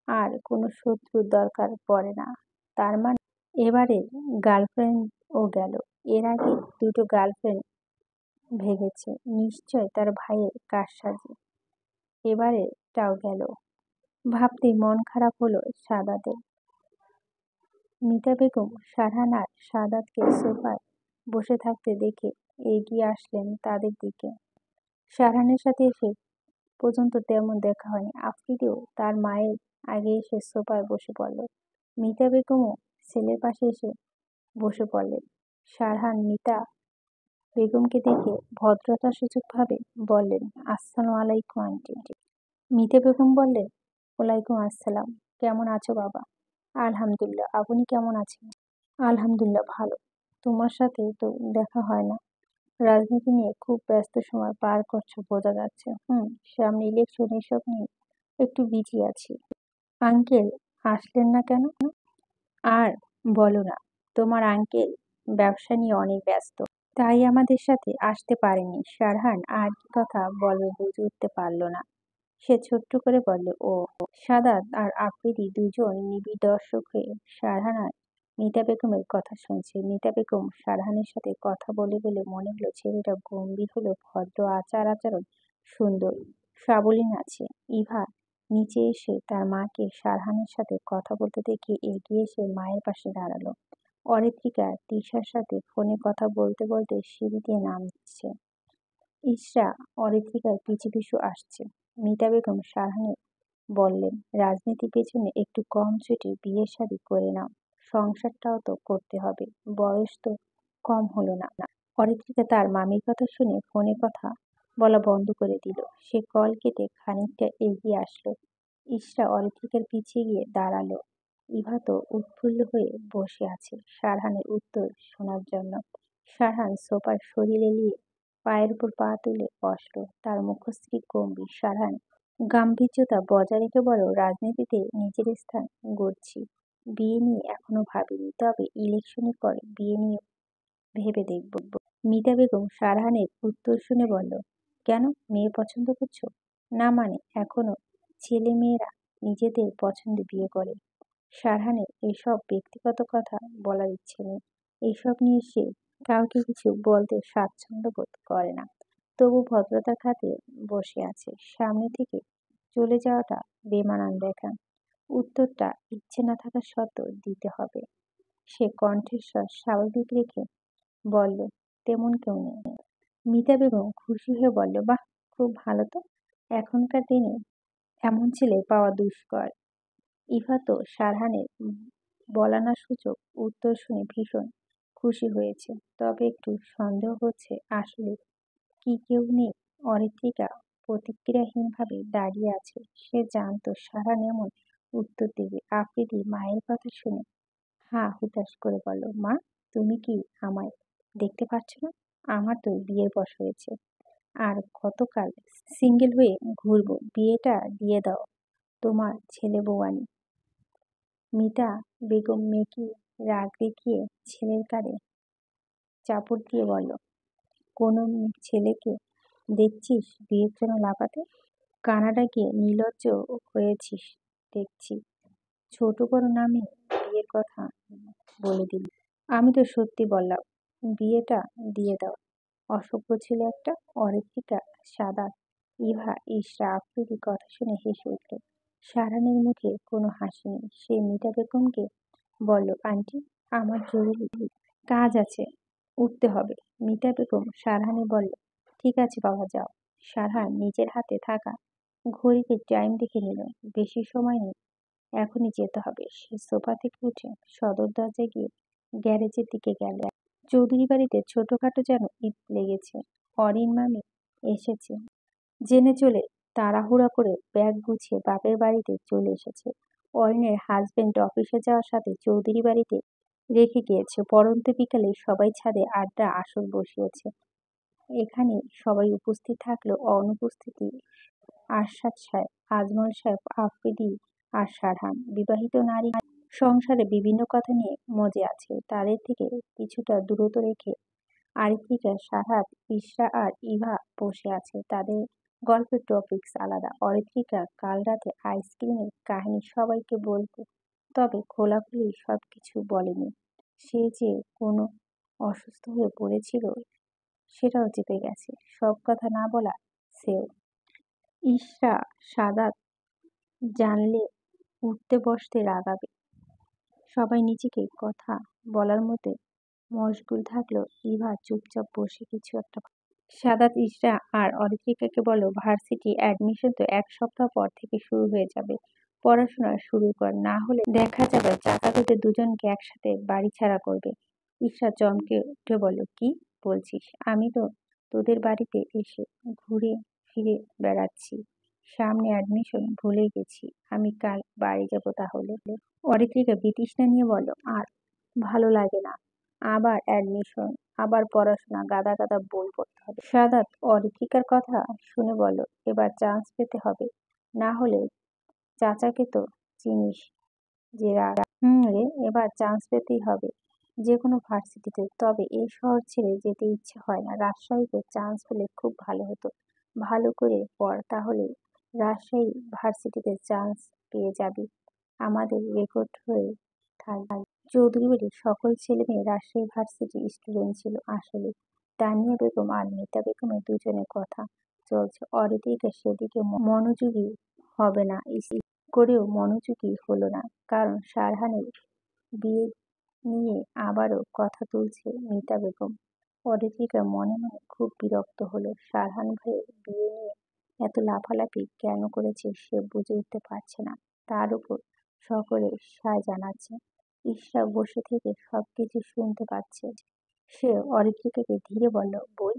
আর কোনো শত্রুর দরকার পড়ে না। তার মানে এবারে গার্লফ্রেন্ডও গেল। এর আগে দুটো গার্লফ্রেন্ড ভেঙেছে, নিশ্চয় তার ভাইয়ের কারসাজি। এবারেটাও গেল। ভাবতেই মন খারাপ হলো সাদাতের। মিতা বেগম সারহান আর সাদাতকে সোফায় বসে থাকতে দেখে এগিয়ে আসলেন তাদের দিকে। সারহানের সাথে এসে পর্যন্ত তেমন দেখা হয়নি। আফ্রিদিও তার মায়ের আগে এসে সোফায় বসে পড়ল। মিতা বেগমও ছেলের পাশে এসে বসে পড়লেন। সারহান মিতা বেগমকে দেখে ভদ্রতাসূচকভাবে বললেন, আসসালামু আলাইকুম আন্টি। মিতা বেগম বললেন, ওয়ালাইকুম আসসালাম। কেমন আছো বাবা? আলহামদুলিল্লাহ। আপনি কেমন আছেন? আলহামদুলিল্লাহ ভালো। তোমার সাথে তো দেখা হয় না। রাজনীতি নিয়ে খুব ব্যস্ত সময় পার করছো বোঝা যাচ্ছে। সামনে ইলেকশন, এসব নিয়ে একটু বিজি আছি। আঙ্কেল আসলেন না কেন? আর বলো না, তোমার আঙ্কেল ব্যবসা নিয়ে অনেক ব্যস্ত, তাই আমাদের সাথে আসতে পারেনি। সারহান আর কি কথা বলবে বুঝে উঠতে পারল না। সে ছোট্ট করে বলল, ও। সাদাত আর আফ্রিদি দুজন নিবিড় দর্শক হয়ে সারহান আর মিতা বেগমের কথা শুনছে। মিতা বেগম সারহানের সাথে কথা বলে বলে মনে হলো ছেলেটা গম্ভীর হলেও ভদ্র, আচার-আচরণ সুন্দর, সাবলীল আছে। ইভা নিচে এসে তার মাকে সারহানের সাথে কথা বলতে দেখে এগিয়ে এসে মায়ের পাশে দাঁড়ালো। অরিত্রিকা তিশার সাথে ফোনে কথা বলতে বলতে সিঁড়ি দিয়ে নামছে। ইশরা অরিত্রিকার পিছু পিছু আসছে। মিতা বেগম সারহানের বললেন, রাজনীতির পেছনে একটু কম ছুটে বিয়ে শাদী করে নাও, সংসারটাও তো করতে হবে, বয়স তো কম হলো না। অরিত্রিকা তার মামির কথা শুনে ফোনে কথা বলা বন্ধ করে দিল। সে কল কেটে খানিকটা এগিয়ে আসলো। ইশরা অরিত্রিকার পিছিয়ে গিয়ে দাঁড়ালো। ইভা তো উৎফুল্ল হয়ে বসে আছে সারহানের উত্তর শোনার জন্য। সারহান সোফার শরীর এলিয়ে পায়ের উপর পা তুলে বসল। তার মুখশ্রী গম্ভীর। সারহান গাম্ভীর্যতা বজায় রেখে বলল, রাজনীতিতে নিজের স্থান গড়ছি, বিয়ে নিয়ে এখনো ভাবিনি, তবে ইলেকশনের পর বিয়ে নিয়ে ভেবে দেখব। মিতা বেগম সারহানের উত্তর শুনে বলল, কেন, মেয়ে পছন্দ করছো? না মানে, এখনো ছেলে মেয়েরা নিজেদের পছন্দে বিয়ে করে। সারহানের এসব ব্যক্তিগত কথা বলার ইচ্ছে নেই। এসব নিয়ে সে কাউকে কিছু বলতে স্বাচ্ছন্দ্য বোধ করে না। তবু ভদ্রতার খাতিরে বসে আছে। সামনে থেকে চলে যাওয়াটা বেমানান দেখা। উত্তরটা ইচ্ছে না থাকা সত্ত্বেও দিতে হবে। সে কণ্ঠস্বর স্বাভাবিক রেখে বলল, তেমন কেউ নেই। মিতা বেগম খুশি হয়ে বলল, বাহ, খুব ভালো তো। এখনকার দিনে এমন ছেলে পাওয়া দুষ্কর। ইভা তো সারহানের বলানাসূচক উত্তর শুনে ভীষণ খুশি হয়েছে, তবে একটু সন্দেহ হচ্ছে আসলে কি কেউ নেই। অরিত্রিকা প্রতিক্রিয়াহীনভাবে দাঁড়িয়ে আছে। সে জানত সারহান এমন উত্তর দেবে। আফ্রিদি মায়ের কথা শুনে হা হুতাশ করে বলল, মা, তুমি কি আমায় দেখতে পাচ্ছ না? আমার তো বিয়ের বয়স হয়েছে, আর কতকাল সিঙ্গেল হয়ে ঘুরবো। বিয়েটা দিয়ে দাও তোমার ছেলে বউয়ানি। মিতা বেগম মেকি রাগ দেখিয়ে ছেলের কাঁধে চাপড় দিয়ে বলল, কোন ছেলেকে দেখছিস বিয়ের জন্য লাফাতে? কানাডা গিয়ে নির্লজ্জ হয়েছিস দেখছি। ছোট বড় নামে বিয়ের কথা বলে দিলি। আমি তো সত্যি বললাম, বিয়েটা দিয়ে দাও। অসভ্য ছেলে একটা। অরিত্রিকা, সাদাত, ইভা, ইশরা, আফ্রিদি কথা শুনে হেসে উঠল। সারহানের মুখে কোনো হাসি নেই। সে মিতা বেগমকে বলল, আন্টি, আমার জরুরি কাজ আছে, উঠতে হবে। মিতা বেগম সারহানে বলল, ঠিক আছে বাবা, যাও। সারহান নিজের হাতে থাকা ঘড়িতে টাইম দেখে নিল। বেশি সময় নেই, এখনই যেতে হবে। সে সোফা থেকে উঠে সদর দরজায় গিয়ে গ্যারেজের দিকে গেল। চৌধুরী বাড়িতে ছোটখাটো যেন ঈদ লেগেছে। অরিন মামি এসেছে জেনে চলে তাড়াহুড়া করে ব্যাগ গুছিয়ে বাপের বাড়িতে চলে এসেছে। অরিনের হাজবেন্ড অফিসে যাওয়ার সাথে চৌধুরী বাড়িতে রেখে গিয়েছে। পড়ন্ত বিকালে সবাই ছাদে আড্ডা আসর বসিয়েছে। এখানে সবাই উপস্থিত থাকলেও অনুপস্থিতি আরশাদ সাহেব, আজমল সাহেব, আফ্রিদি আর সারহান। বিবাহিত নারী সংসারে বিভিন্ন কথা নিয়ে মজে আছে। তাদের থেকে কিছুটা দূরত্ব রেখে আরিত্রিকা, সারাত, ইশরা আর ইভা বসে আছে। তাদের গল্পের টপিকস আলাদা। অরিত্রিকা কাল রাতে আইসক্রিমের কাহিনী সবাইকে বলতে, তবে খোলাখুলি সবকিছু বলেনি। সে যে কোনো অসুস্থ হয়ে পড়েছিল সেটাও চেপে গেছে। সব কথা না বলা সেও। ইশরা সাদাত জানলে উঠতে বসতে রাগাবে। সবাই নিজেকে কথা বলার মধ্যে মশগুল থাকলেও ইভা চুপচাপ বসে কিছু একটা সাদাত ইশরা আর অরিত্রিকাকে বলো, ভার্সিটি অ্যাডমিশন তো 1 সপ্তাহ পর থেকে শুরু হয়ে যাবে। পড়াশোনা শুরু কর, না হলে দেখা যাবে চাচা তোদের দুজনকে একসাথে বাড়ি ছাড়া করবে। ইশরা চমকে উঠে বলো, কি বলছিস? আমি তো তোদের বাড়িতে এসে ঘুরে ফিরে বেড়াচ্ছি, সামনে অ্যাডমিশন ভুলে গেছি। আমি কাল বাড়ি যাব তাহলে। অরিত্রিকা বিতৃষ্ণা নিয়ে বলো, আর ভালো লাগে না। আবার অ্যাডমিশন, আবার পড়াশোনা, গাদা গাদা বই পড়তে হবে। সাদাত অরিত্রিকার কথা শুনে বলো, এবার চান্স পেতে হবে, না হলে চাচাকে তো চিনিস যে রাগ। রে, এবার চান্স পেতেই হবে যে কোনো ভার্সিটিতে। তবে এই শহর ছেড়ে যেতে ইচ্ছে হয় না। রাজশাহীতে চান্স পেলে খুব ভালো হতো। ভালো করে পড়, তাহলে রাজশাহী ভার্সিটিতে চান্স পেয়ে যাবি। আমাদের রেকর্ড হয়ে থাকবে। চৌধুরী বাড়ির সকল ছেলে মেয়ে রাজশাহী ভার্সিটির স্টুডেন্ট ছিল আসলে। তানিয়া বেগম আর মিতা বেগমের দুজনের কথা চলছে। অরিত্রিকা সেদিকে মনোযোগী হবে না, করেও মনোযোগী হলো না, কারণ সারহানের বিয়ে নিয়ে আবারও কথা তুলছে মিতা বেগম। অরিত্রিকা মনে মনে খুব বিরক্ত হলো। সারহান ভাইয়ের বিয়ে নিয়ে এত লাফালাফি কেন করেছে সে বুঝে উঠতে পারছে না। তার উপর সকলে সায় জানাচ্ছে। ইশরা বসে থেকে সবকিছু শুনতে পাচ্ছে। সে অরিত্রিকাকে ধীরে বলল, বই,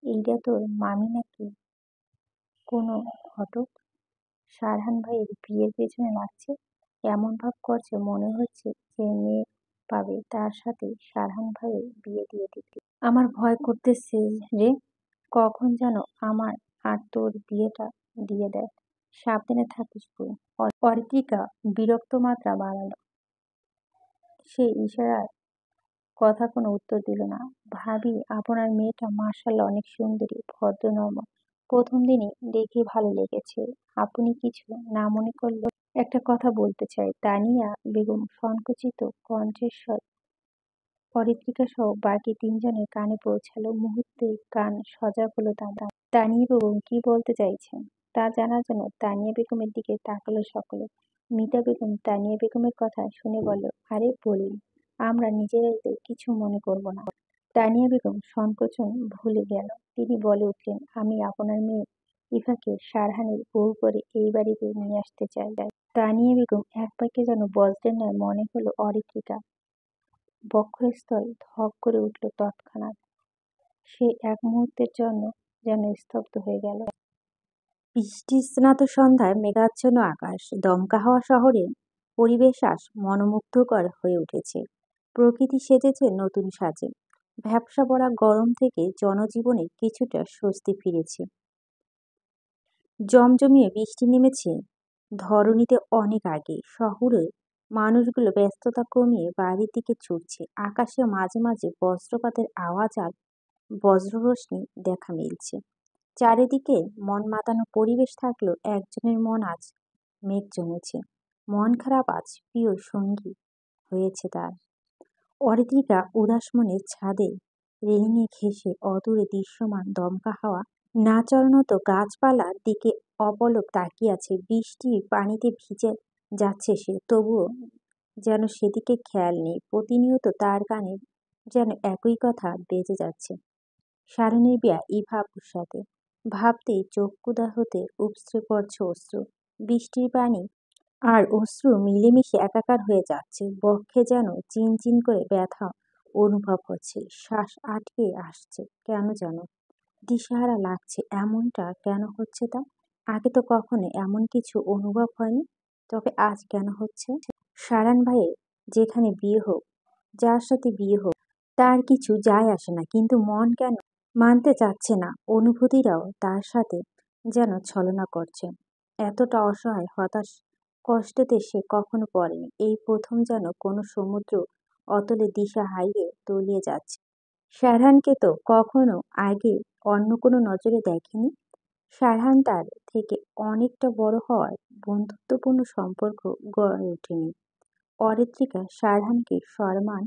এইটা তোর মামি নাকি কোনো ঘটক? সারহান ভাইয়ের বিয়ের পেছনে লাগছে, এমন ভাব করছে মনে হচ্ছে যে মেয়ে পাবে তার সাথে সারহান ভাইয়ের বিয়ে দিয়ে দিতে। আমার ভয় করতেছে রে, কখন যেন আমার আর তোর বিয়েটা দিয়ে দেয়। সাবধানে থাকিস বই। অরিত্রিকা বিরক্ত মাত্রা বাড়ালো। সে ইশারার কথা কোনো উত্তর দিল না। ভাবি, আপনার মেয়েটা মাশাআল্লাহ অনেক সুন্দরী, ভদ্র, নরম। প্রথম দিনই দেখে ভালো লেগেছে। আপনি কিছু না মনে করলে একটা কথা বলতে চাই। তানিয়া বেগম সংকুচিত কণ্ঠস্বর অরিত্রিকা সহ বাকি তিনজনের কানে পৌঁছালো। মুহূর্তে কান সজাগ হলো তাদের। তানিয়া বেগম কি বলতে চাইছেন তা জানার জন্য তানিয়া বেগমের দিকে তাকালো সকলে। মিতা বেগম তানিয়া বেগমের কথা শুনে বলল, আরে বলিন, আমরা নিজেরাই তো কিছু মনে করব না। তানিয়া বেগম সংকোচন ভুলে গেল। তিনি বলে উঠলেন, আমি আপনার মেয়ে ইভাকে সারহানের বউ করে এই বাড়িতে নিয়ে আসতে চাই। তানিয়া বেগম এক বাক্যে যেন বজ্রের ন্যায় মনে হলো অরিত্রিকা বক্ষস্থল ধক করে উঠল তৎক্ষণাৎ। সে এক মুহূর্তের জন্য যেন স্তব্ধ হয়ে গেল। বৃষ্টিস্নাত সন্ধ্যায় মেঘাচ্ছন্ন আকাশ, দমকা হাওয়া, শহরের পরিবেশ আজ মনোমুগ্ধকর হয়ে উঠেছে। প্রকৃতি সেজেছে নতুন সাজে। ভ্যাপসা পড়া গরম থেকে জনজীবনে কিছুটা স্বস্তি ফিরেছে। জমজমিয়ে বৃষ্টি নেমেছে ধরণীতে অনেক আগে। শহরে মানুষগুলো ব্যস্ততা কমিয়ে বাড়ির দিকে ছুটছে। আকাশে মাঝে মাঝে বজ্রপাতের আওয়াজ আর বজ্ররশ্মি দেখা মিলছে। চারিদিকে মন মাতানো পরিবেশ থাকলেও একজনের মন আজ মেঘ জমেছে। মন খারাপ আজ প্রিয় সঙ্গী হয়েছে তার। অরিত্রিকা উদাস মনে ছাদে রেলিংয়ে ঘেঁষে অদূরে দৃশ্যমান দমকা হাওয়া, নাচরনত গাছপালার দিকে অপলক তাকিয়ে আছে। বৃষ্টির পানিতে ভিজে যাচ্ছে সে, তবুও যেন সেদিকে খেয়াল নেই। প্রতিনিয়ত তার কানে যেন একই কথা বেজে যাচ্ছে, সারণীর বিয়া ইভা আপুর সাথে। ভাবতেই চোখ কুঁদা হতে উপচে পড়ছে অশ্রু। বৃষ্টির পানি আর অশ্রু মিলেমিশে একাকার হয়ে যাচ্ছে। বক্ষে যেন চিনচিন করে ব্যথা অনুভব হচ্ছে। শ্বাস আটকে আসছে কেন যেন। দিশেহারা লাগছে। এমনটা কেন হচ্ছে তা? আগে তো কখনো এমন কিছু অনুভব হয়নি। তবে আজ কেন হচ্ছে? সারান ভাইয়ের যেখানে বিয়ে হোক, যার সাথে বিয়ে হোক, তার কিছু যায় আসে না, কিন্তু মন কেন মানতে চাচ্ছে না? অনুভূতিরাও তার সাথে যেন ছলনা করছে। এতটা অসহায়, হতাশ, কষ্টতে সে কখনো পড়েনি। এই প্রথম যেন কোনো সমুদ্র অতলে দিশা হারিয়ে তলিয়ে যাচ্ছে। সারহানকে তো কখনো আগে অন্য কোনো নজরে দেখেনি। সারহান তার থেকে অনেকটা বড় হওয়ার বন্ধুত্বপূর্ণ সম্পর্ক গড়ে ওঠেনি। অরিত্রিকা সারহানকে সম্মান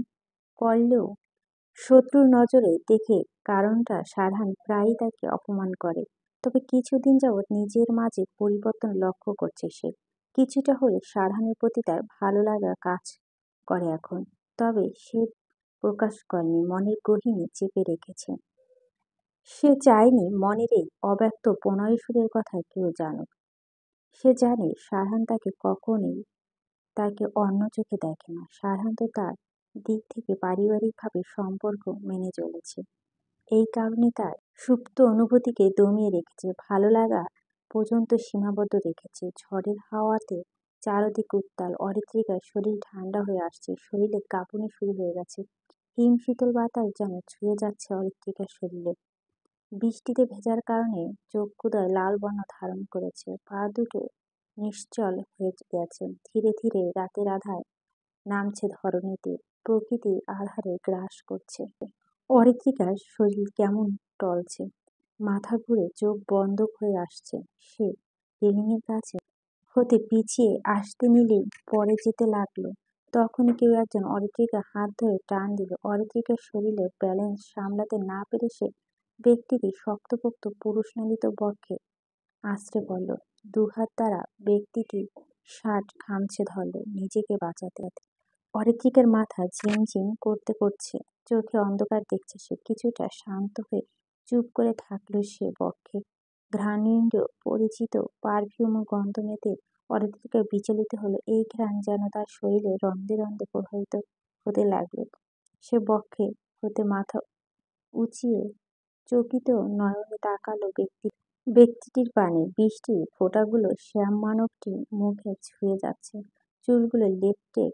করলেও শত্রুর নজরে দেখে কারণটা সারহান প্রায়ই তাকে অপমান করে। তবে কিছুদিন যাবৎ নিজের মাঝে পরিবর্তন লক্ষ্য করছে সে। কিছুটা হলে সারহানের প্রতি তার ভালো লাগা কাজ করে এখন। তবে সে প্রকাশ করেনি, মনের গহীনে চেপে রেখেছে। সে চায়নি মনের এই অব্যক্ত প্রণয় সুরের কথা কেউ জানুক। সে জানে সারহান তাকে কখনোই তাকে অন্য চোখে দেখে না। সারহান তো তার দিক থেকে পারিবারিকভাবে সম্পর্ক মেনে চলেছে। এই কারণে তার সুপ্ত অনুভূতিকে দমিয়ে রেখেছে, ভালো লাগা পর্যন্ত সীমাবদ্ধ রেখেছে। ঝড়ের হাওয়াতে চারদিক উত্তাল। অরিত্রিকার শরীর ঠান্ডা হয়ে আসছে, শরীরে কাঁপুনি শুরু হয়ে গেছে। হিম শীতল বাতাস যেন ছুঁয়ে যাচ্ছে অরিত্রিকার শরীরে। বৃষ্টিতে ভেজার কারণে চক্ষুদ্বয় লাল বর্ণ ধারণ করেছে, পা দুটো নিশ্চল হয়ে গেছে। ধীরে ধীরে রাতের আধার নামছে ধরণীতে, প্রকৃতির আধারে গ্রাস করছে। অরিত্রিকার শরীর কেমন টলছে, মাথা ঘুরে চোখ বন্ধ হয়ে আসছে। সে রেলিংয়ের কাছে হতে পিছিয়ে আসতে নিলেই পড়ে যেতে লাগলো। তখনই কেউ একজন অরিত্রিকার হাত ধরে টান দিল। অরিত্রিকার শরীরের ব্যালেন্স সামলাতে না পেরে সে ব্যক্তিটি শক্তপোক্ত পুরুষনালিত বক্ষে আছড়ে পড়ল। দুহাত দ্বারা ব্যক্তিটির শার্ট খামচে ধরল নিজেকে বাঁচাতে। অরিত্রিকার মাথা ঝিমঝিম করছে, চোখে অন্ধকার দেখছে সে। কিছুটা শান্ত হয়ে চুপ করে থাকলো সে। বক্ষে ঘ্রাণেন্দ্রিয় পরিচিত পারফিউম ও গন্ধ মেতে অরিত্রিকা বিচলিত হলো। এই ঘ্রাণ যেন তার শরীরে রন্ধে রন্ধে প্রবাহিত হতে লাগলো। সে বক্ষে হতে মাথা উঁচিয়ে চকিত নয়নে তাকালো ব্যক্তিটির পানে। বৃষ্টির ফোঁটাগুলো শ্যাম মানবটির মুখে ছুঁয়ে যাচ্ছে, চুলগুলো লেপ্টে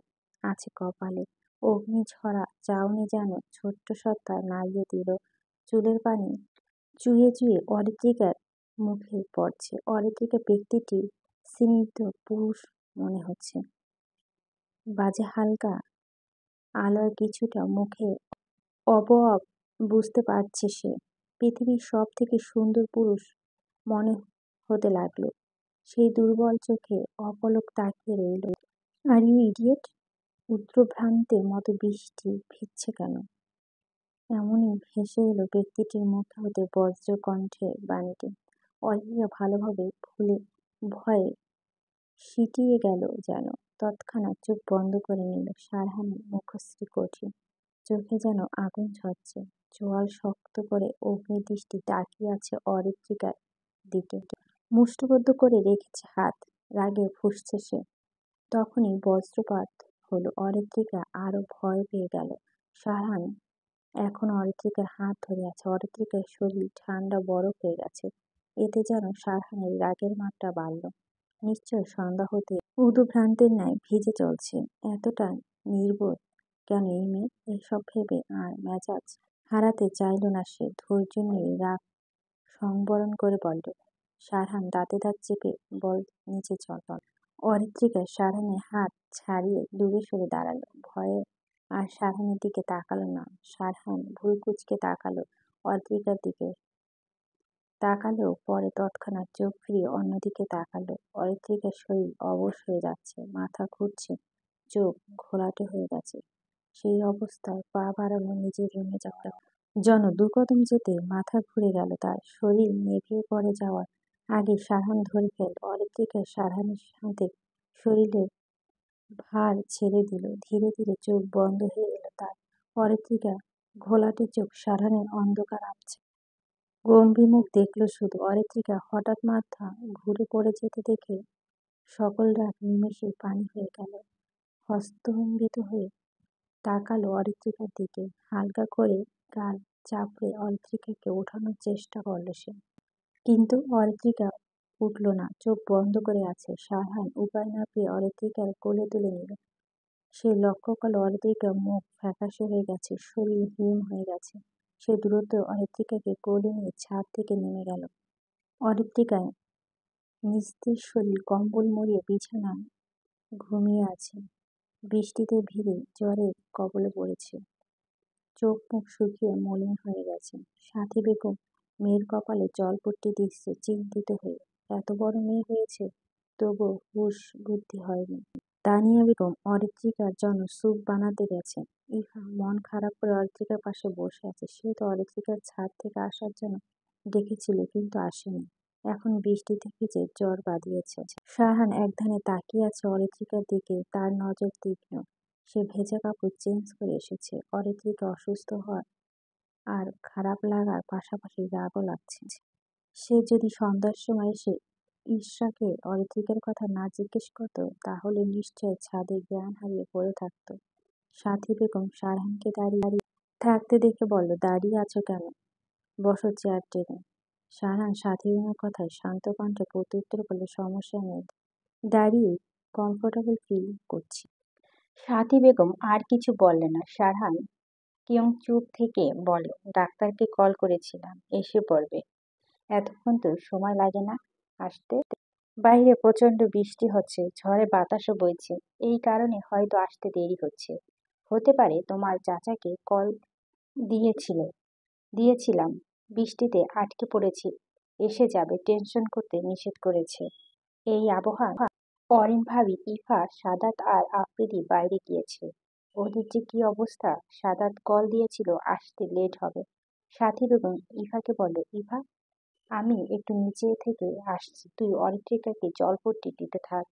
আছে কপালে। অগ্নিঝরা চাউনি যেন ছোট্ট সত্তা নাড়িয়ে দিল। চুলের পানি চুইয়ে চুইয়ে অরিত্রিকার মুখে পড়ছে। অরিত্রিকা ব্যক্তিটি স্নিগ্ধ পুরুষ মনে হচ্ছে। বাজে হালকা আলোয় কিছুটা মুখে অবয়ব বুঝতে পারছে সে। পৃথিবীর সব থেকে সুন্দর পুরুষ মনে হতে লাগলো। সেই দুর্বল চোখে অপলক তাকিয়ে রইল। Are you idiot! উদ্ভ্রান্তের মতো বৃষ্টি ভিজছে কেন? এমনই ভেসে এলো ব্যক্তিটির মুখ হতে বজ্র কণ্ঠের বাণীটি। অরিত্রিকা ভালোভাবে ভয়ে সিঁটিয়ে গেল যেন। তৎক্ষণাৎ চোখ বন্ধ করে নিল। সারহানের মুখশ্রী কঠিন, চোখে যেন আগুন ঝরছে। চোয়াল শক্ত করে অগ্নিদৃষ্টি তাকিয়ে আছে অরিত্রিকার দিকে। মুষ্টিবদ্ধ করে রেখেছে হাত, রাগে ফুঁসছে সে। তখনই বজ্রপাত হলো। অরিত্রিকা আরো ভয় পেয়ে গেল। সারহান এখনো অরিত্রিকার হাত ধরে আছে। অরিত্রিকার শরীর ঠান্ডা বরফ হয়ে গেছে। এতে যেন সারহানের রাগের মাত্রা বাড়ল। নিশ্চয় সন্ধ্যা হতে উদভ্রান্তের ন্যায় ভিজে চলছে। এতটা নির্বোধ কেন এই মেয়ে? এসব ভেবে আর মেজাজ হারাতে চাইল না সে। ধৈর্য নিয়ে রাগ সংবরণ করে বলল, সারহান দাঁতে দাঁত চেপে বল, নিচে চল। অরিত্রিকা সারহানের হাত ছাড়িয়ে দূরে সরে দাঁড়ালো। ভয়ে আর সারহানের দিকে তাকালো না। সারহান ভুরু কুঁচকে তাকালো অরিত্রিকার দিকে। তাকালেও পরে তৎক্ষণাৎ চোখ ফিরিয়ে অন্যদিকে তাকালো। অরিত্রিকার শরীর অবশ হয়ে যাচ্ছে, মাথা ঘুরছে, চোখ ঘোলাটে হয়ে গেছে। সেই অবস্থায় পা বাড়ালো নিজের রুমে যাওয়ার জন্য। 2 কদম যেতে মাথা ঘুরে গেল তার। শরীর নেভে পড়ে যাওয়ার আগে সারহান ধরে ফেলল। অরিত্রিকা সারহানের সাথে শরীরের ভার ছেড়ে দিল। ধীরে ধীরে চোখ বন্ধ হয়ে এলো তার। অরিত্রিকা ঘোলাটে চোখ সারহানের অন্ধকার আবছা গম্ভীর মুখ দেখল শুধু। অরিত্রিকা হঠাৎ মাথা ঘুরে পড়ে যেতে দেখে সকল রাগ নিমেষে পানি হয়ে গেল। হস্তম্বিত হয়ে তাকালো অরিত্রিকার দিকে। হালকা করে গাল চাপড়ে অরিত্রিকাকে ওঠানোর চেষ্টা করল সে। কিন্তু অরিত্রিকা উঠল না, চোখ বন্ধ করে আছে। সারহান উপায় না পেয়ে অরিত্রিকার কোলে তুলে নিল। সে লক্ষ্য করল অরিত্রিকার মুখ ফ্যাকাশে হয়ে গেছে, শরীর হিম হয়ে গেছে। সে দ্রুত অরিত্রিকাকে কোলে নিয়ে ছাদ থেকে নেমে গেল। অরিত্রিকা নিস্তেজ শরীর কম্বল মুড়িয়ে বিছানায় ঘুমিয়ে আছে। বৃষ্টিতে ভিজে জ্বরের কবলে পড়েছে। চোখ মুখ শুকিয়ে মলিন হয়ে গেছে। সাথী বেগম মেয়ের কপালে জলপট্টি দিচ্ছে চিন্তিত হয়ে। এত বড় মেয়ে হয়েছে, তবু হুঁশ বুদ্ধি হয়নি। তানিয়া বেগম অরিত্রিকার জন্য স্যুপ বানাতে গেছেন। ইভা মন খারাপ করে অরিত্রিকার পাশে বসে আছে। সে তো অরিত্রিকার ছাদ থেকে আসার জন্য ডেকেছিল, কিন্তু আসেনি। এখন বৃষ্টিতে ভিজে জ্বর বাঁধিয়েছে। শাহান একধানে তাকিয়ে আছে অরিত্রিকার দিকে, তার নজর তীক্ষ্ণ। সে ভেজা কাপড় চেঞ্জ করে এসেছে। অরিত্রিকা অসুস্থ হওয়ার আর খারাপ লাগার পাশাপাশি রাগও লাগছে। সে যদি সন্ধ্যার সময় এসে ঈর্ষাকে অরিত্রিকার কথা না জিজ্ঞেস করত, তাহলে নিশ্চয় ছাদে জ্ঞান হারিয়ে পড়ে থাকত। সাথী বেগম শারহানকে দাঁড়িয়ে থাকতে দেখে বলল, দাঁড়িয়ে আছো কেন? বসো চেয়ার টেনে। শারহান সাথী বেগমের কথায় শান্ত কণ্ঠে প্রত্যুত্তর করল, সমস্যা নেই, দাঁড়িয়ে কমফোর্টেবল ফিল করছি। সাথী বেগম আর কিছু বললেন না। শারহান চুপ থেকে বলে, ডাক্তারকে কল করেছিলাম, এসে পড়বে। এতক্ষণ তো সময় লাগে না আসতে? বাইরে প্রচন্ড বৃষ্টি হচ্ছে, ঝড়ে বাতাসও বইছে, এই কারণে হয়তো আসতে দেরি হচ্ছে। হতে পারে তোমার চাচাকে কল দিয়েছিলাম, বৃষ্টিতে আটকে পড়েছি, এসে যাবে, টেনশন করতে নিষেধ করেছে। এই আবহাওয়া অরিন ভাবি, ইফা, সাদাত আর আফ্রিদি বাইরে গিয়েছে। ওদের যে কি অবস্থা! সাদাত কল দিয়েছিল আসতে লেট হবে। সাথী বেগম ইফাকে বলল, ইফা, আমি একটু নিচে থেকে আসছি, তুই অরিত্রিকাকে জলপট্টি দিতে থাক।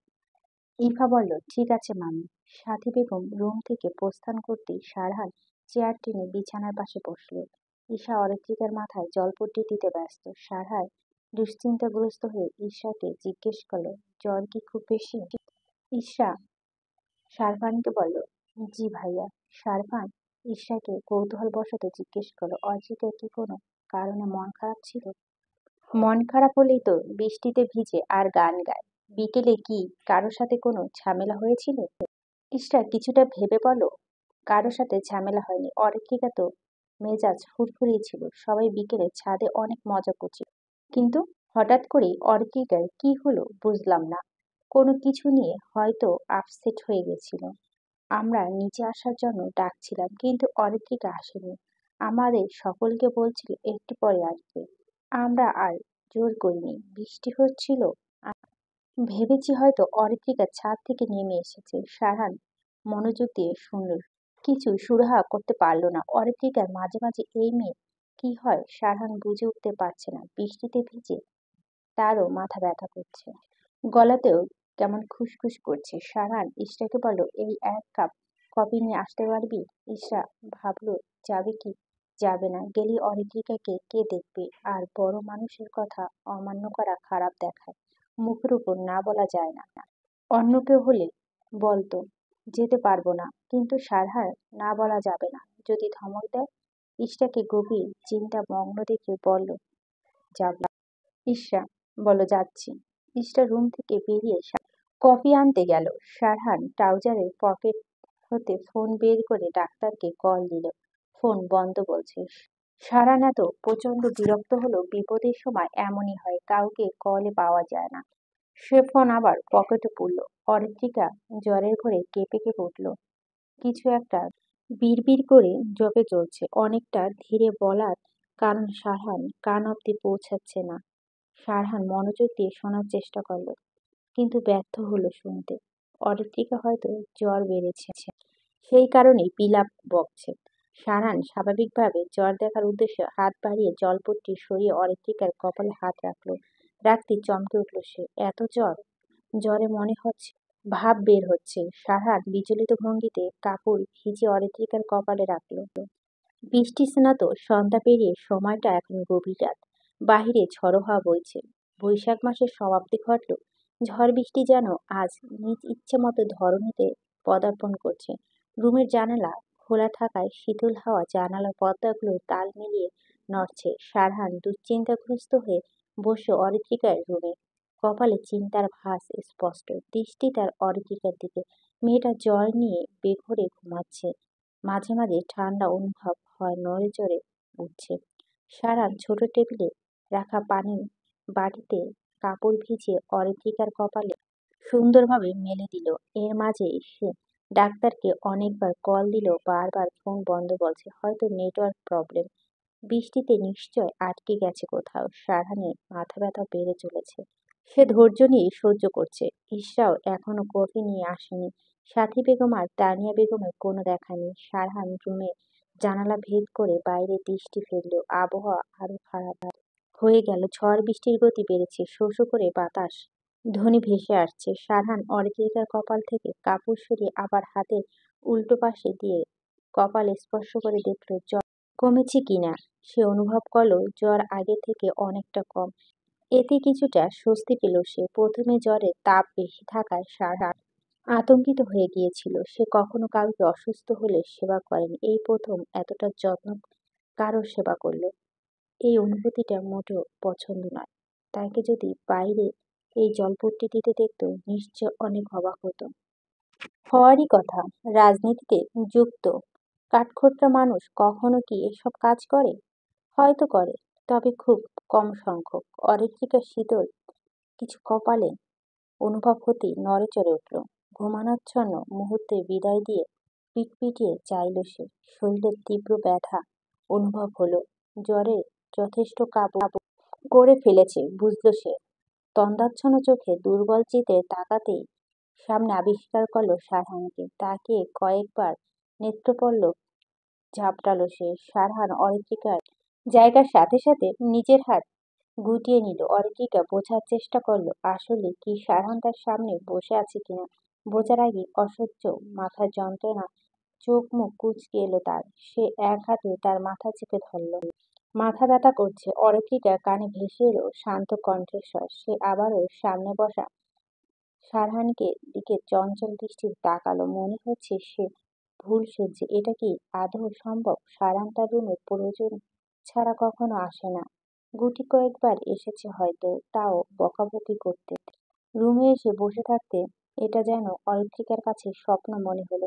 ইফা বলল, ঠিক আছে মামি। সাথী বেগম রুম থেকে প্রস্থান করতেই শারহান চেয়ার টেনে বিছানার পাশে বসল। ঈশা অরিত্রিকার মাথায় জলপট্টি দিতে ব্যস্ত। শারহান দুশ্চিন্তাগ্রস্ত হয়ে ঈশাকে জিজ্ঞেস করল, জ্বর কি খুব বেশি? ঈশা শারফানকে বলল, জি ভাইয়া। শারফান ঈশাকে কৌতূহলবশত জিজ্ঞেস করল, অরিত্রিকার কি কোনো কারণে মন খারাপ ছিল? মন খারাপ হলেই তো বৃষ্টিতে ভিজে আর গান গায়। বিকেলে কি কারোর সাথে কোনো ঝামেলা হয়েছিল? ইশরা কিছুটা ভেবে বলো, কারোর সাথে ঝামেলা হয়নি। অরিত্রিকা তো মেজাজ ফুরফুরিয়ে ছিল, সবাই বিকেলে ছাদে অনেক মজা করছিল। কিন্তু হঠাৎ করেই অরিত্রিকার কি হলো বুঝলাম না। কোনো কিছু নিয়ে হয়তো আপসেট হয়ে গেছিল। আমরা নিচে আসার জন্য ডাকছিলাম, কিন্তু অরিত্রিকা আসেনি। আমাদের সকলকে বলছিল একটু পরে আসবে। আমরা আর জোর করিনি। বৃষ্টি হচ্ছিল, ভেবেছি হয়তো অরিত্রিকা ছাদ থেকে নেমে এসেছে। শারহান মনোযোগ দিয়ে শুনল, কিছু সুরাহা করতে পারল না। অরিত্রিকার মাঝে মাঝে এই মেয়ে কি হয় শারহান বুঝে উঠতে পারছে না। বৃষ্টিতে ভিজে তারও মাথা ব্যথা করছে, গলাতেও কেমন খুসখুস করছে। শারহান ইশরাকে বলল, এই এক কাপ কফি নিয়ে আসতে পারবি? ইশরা ভাবলো যাবে কি যাবে না, গেলে অরিত্রিকাকে কে দেখবে, আর বড় মানুষের কথা অমান্য করা খারাপ দেখায়। মুখের উপর না বলা যায় না। অন্য কেউ হলে বলতো যেতে পারবো না, কিন্তু শারহান না বলা যাবে না, যদি ধমক দেয়। ইশরাকে গভীর চিন্তা মগ্ন দেখে বলল, যাবো। ইশরা বলল, যাচ্ছি। ইশরা রুম থেকে বেরিয়ে কফি আনতে গেল। শারহান ট্রাউজারের পকেট হতে ফোন বের করে ডাক্তারকে কল দিল। ফোন বন্ধ বলছে। শারহান এত প্রচন্ড বিরক্ত হলো, বিপদের সময় এমনই হয়, কাউকে কলে পাওয়া যায় না। সে ফোন আবার পকেটে পুরল। অরিত্রিকা জ্বরের ঘরে কেঁপে কেঁপে উঠল। কিছু একটা বিড়বিড় করে জপে চলছে, অনেকটা ধীরে বলার কারণ শারহান কান অব্দি পৌঁছাচ্ছে না। শারহান মনোযোগ দিয়ে শোনার চেষ্টা করলো, কিন্তু ব্যর্থ হলো শুনতে। অরিত্রিকা হয়তো জ্বর বেড়েছে, সেই কারণেই বিলাপ বকছে। শারহান স্বাভাবিকভাবে জ্বর দেখার উদ্দেশ্যে হাত বাড়িয়ে জলপট্টি সরিয়ে অরিত্রিকার কপালে হাত রাখলো। রাখতেই চমকে উঠল সে, এত জ্বর! জ্বরে মনে হচ্ছে ভাব বের হচ্ছে। শারহান বিচলিত ভঙ্গিতে কাপড় ভিজিয়ে অরিত্রিকার কপালে রাখলো। বৃষ্টি স্নাত সন্ধ্যা পেরিয়ে সময়টা এখন গভীর রাত। বাহিরে ঝড়ো হাওয়া বইছে। বৈশাখ মাসের সমাপ্তি ঘটল। ঝড় বৃষ্টি যেন আজ নিজ ইচ্ছে মতো ধরণীতে পদার্পণ করছে। রুমের জানালা খোলা থাকায় শীতল হাওয়া জানালার পর্দাগুলো তাল মিলিয়ে নড়ছে। শারহান দুশ্চিন্তাগ্রস্ত হয়ে বসে অরিত্রিকার রুমে। কপালে চিন্তার ভাঁজ স্পষ্ট। দৃষ্টি তার অরিত্রিকার দিকে। মেয়েটা জ্বর নিয়ে বেঘোরে ঘুমাচ্ছে। মাঝে মাঝে ঠান্ডা অনুভব হয়, নড়ে চড়ে উঠছে। শারহান ছোট টেবিলে রাখা পানির বাটিতে কাপড় ভিজিয়ে অরিত্রিকার কপালে সুন্দরভাবে মেলে দিল। এর মাঝে সে ডাক্তারকে অনেকবার কল দিল, বারবার ফোন বন্ধ বলছে, হয়তো নেটওয়ার্ক প্রবলেম। বৃষ্টিতে নিশ্চয় আটকে গেছে কোথাও। শারহানের মাথা ব্যথা বেড়ে চলেছে। সে ধৈর্য নিয়ে সহ্য করছে। ইশরাও এখনো কফি নিয়ে আসেনি। সাথী বেগম আর তানিয়া বেগমের কোনো দেখা নেই। সারহান রুমে জানালা ভেদ করে বাইরে দৃষ্টি ফেলল। আবহাওয়া আরো খারাপ হয়ে গেল। ঝড় বৃষ্টির গতি বেড়েছে। শো শো করে বাতাস ধ্বনি ভেসে আসছে। সারহান অরিত্রিকার কপাল থেকে কাপড় সরিয়ে আবার হাতের উল্টো পাশে দিয়ে কপাল স্পর্শ করে দেখল জ্বর কমেছে কিনা। সে অনুভব করলো জ্বর আগে থেকে অনেকটা কম। এতে কিছুটা স্বস্তি পেল সে। প্রথমে জ্বরের তাপ বেশি থাকায় সারহান আতঙ্কিত হয়ে গিয়েছিল। সে কখনো কাউকে অসুস্থ হলে সেবা করেনি, এই প্রথম এতটা যত্ন কারো সেবা করলো। এই অনুভূতিটা মোটেও পছন্দ নয়। তাকে যদি বাইরে এই জলপট্টি দিতে দেখতো নিশ্চয় অনেক অবাক হতো। হওয়ারই কথা। রাজনীতিতে যুক্ত কাঠখোট্টা মানুষ কখনো কি এসব কাজ করে? হয়তো করে, তবে খুব কম সংখ্যক। অরিত্রিকা শীতল কিছু কপালে অনুভব হতেই নড়েচড়ে উঠল। ঘুমানোচ্ছন্ন মুহূর্তে বিদায় দিয়ে পিটপিটিয়ে চাইল সে। শরীরের তীব্র ব্যথা অনুভব হলো। জ্বরে যথেষ্ট কাবু করে ফেলেছে বুঝল সে। তন্দ্রাচ্ছন্ন চোখে দুর্বল চিত্তে তাকাতেই সামনে আবিষ্কার করলো সারহানকে। তাকে কয়েকবার নেত্রপল্লব ঝাপটালো সে। সারহান অরিত্রিকার জায়গার সাথে সাথে নিজের হাত গুটিয়ে নিল। অরিত্রিকা বোঝার চেষ্টা করলো আসলে কি সারহান তার সামনে বসে আছে কিনা। বোঝার আগে অসহ্য মাথার যন্ত্রণা চোখ মুখ কুঁচকে এলো তার। সে এক হাতে তার মাথা চেপে ধরল। মাথা ব্যথা করছে। অরিত্রিকার কানে ভেসে এলো শান্ত কণ্ঠস্বর। সে আবারও সামনে বসা সারহানকে দিকে চঞ্চল দৃষ্টিতে তাকালো। মনে হচ্ছে সে ভুল শুনছে। এটা কি আদৌ সম্ভব? সারহান তার রুমে প্রয়োজন ছাড়া কখনো আসে না। গুটি কয়েকবার এসেছে হয়তো, তাও বকাবকি করতে। রুমে এসে বসে থাকতে এটা যেন অরিত্রিকার কাছে স্বপ্ন মনে হলো।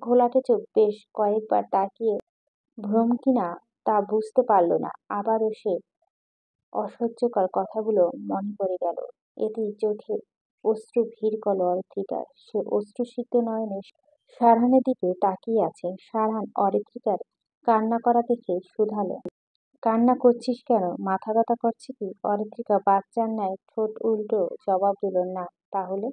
ঘোলাটে চোখ বেশ কয়েকবার তাকিয়ে ভ্রম কিনা তা বুঝতে পারল না। আবারও সে অসহ্যকর কথাগুলো মনে পড়ে গেল। এতেই চোখে অশ্রু ভিড় করল অরিত্রিকার। সে অশ্রুসিক্ত নয়নে সারহানের দিকে তাকিয়ে আছে। সারহান অরিত্রিকার কান্না করা দেখে শুধালো, কান্না করছিস কেন? মাথা ব্যথা করছে কি? অরিত্রিকা বাচ্চার ন্যায় ঠোঁট উল্টো জবাব দিল, না। তাহলে?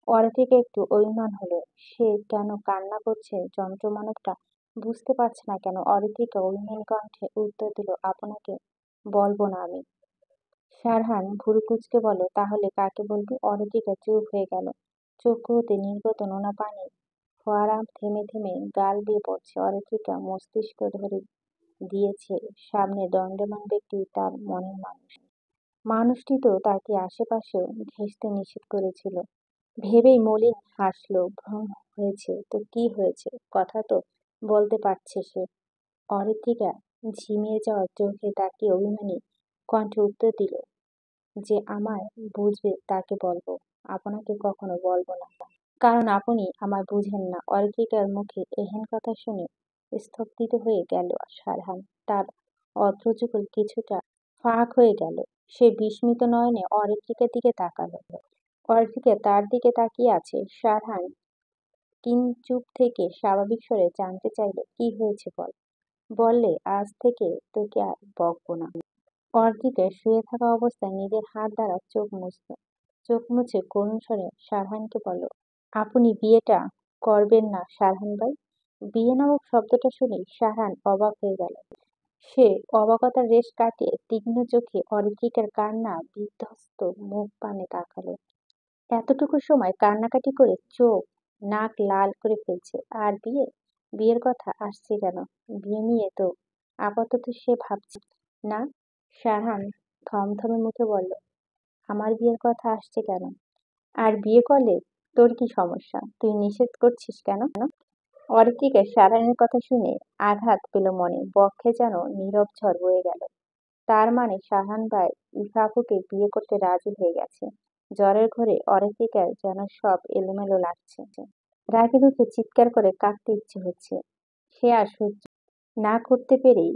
অরিত্রিকা একটু অভিমান হলো। সে কেন কান্না করছে যন্ত্রমানবটা বুঝতে পারছে না কেন। অরিত্রিকা অভিমানী কণ্ঠে উত্তর দিল, আপনাকে বলবো না আমি। সারহান ভুরু কুঁচকে বলল, তাহলে কাকে বলবি? অরিত্রিকা চুপ হয়ে গেল। চক্ষু হতে নির্গত নোনা পানি ফোয়ারা থেমে থেমে গাল বেয়ে পড়ছে। অরিত্রিকা মস্তিষ্ক ধরে দিয়েছে সামনে দণ্ডায়মান ব্যক্তি তার মনের মানুষ। মানুষটি তো তাকে আশেপাশেও ঘেঁষতে নিষেধ করেছিল। ভেবেই মলিন হাসল। ভ্রম হয়েছে তো কি হয়েছে? কথা তো বলতে পারছে সে। অরিত্রিকা ঝিমিয়ে যাওয়া চোখে তাকিয়ে অভিমানী কণ্ঠে উত্তর দিল, যে আমায় বুঝবে তাকে বলবো, আপনাকে কখনো বলবো না। কারণ আপনি আমায় বুঝেন না। অরিত্রিকার মুখে এহেন কথা শুনে স্তব্ধিত হয়ে গেল সারহান। তার অদ্রযুগল কিছুটা ফাঁক হয়ে গেল। সে বিস্মিত নয়নে অরিত্রিকার দিকে তাকালো। অরিত্রিকা তার দিকে তাকিয়ে আছে। সারহান চুপ থেকে স্বাভাবিক স্বরে জানতে চাইল, কি হয়েছে বল। বললে আজ থেকে তোকে আর বকবো না। অর্ধেকে শুয়ে থাকা অবস্থায় নিজের হাত দ্বারা চোখ মুছে করুণ স্বরে সারহানকে বলল, আপনি বিয়েটা করবেন না সারহান ভাই? বিয়ে নামক শব্দটা শুনেই সারহান অবাক হয়ে গেল। সে অবাকতার রেশ কাটিয়ে তীক্ষ্ণ চোখে অরিত্রিকার কান্না বিধ্বস্ত মুখ পানে তাকালো। এতটুকু সময় কান্নাকাটি করে চোখ নাক লাল করে ফেলছে, আর বিয়ে? বিয়ের কথা আসছে কেন? বিয়ে নিয়ে তো আপাতত সে ভাবছে না। সারহান থমথমে মুখে বলল, আমার বিয়ের কথা আসছে কেন? আর বিয়ে করলে তোর কি সমস্যা? তুই নিষেধ করছিস কেন? অরিত্রিকা সারহানের কথা শুনে আঘাত পেল মনে। বক্ষে যেন নীরব ঝড় বয়ে গেল। তার মানে সারহান ভাই ইফাকুকে বিয়ে করতে রাজি হয়ে গেছে। জ্বরের ঘোরে অরিত্রিকার যেন সব এলোমেলো লাগছে। রাগে দুঃখে চিৎকার করে কাঁদতে ইচ্ছে হচ্ছে। সে আর সহ্য না করতে পেরেই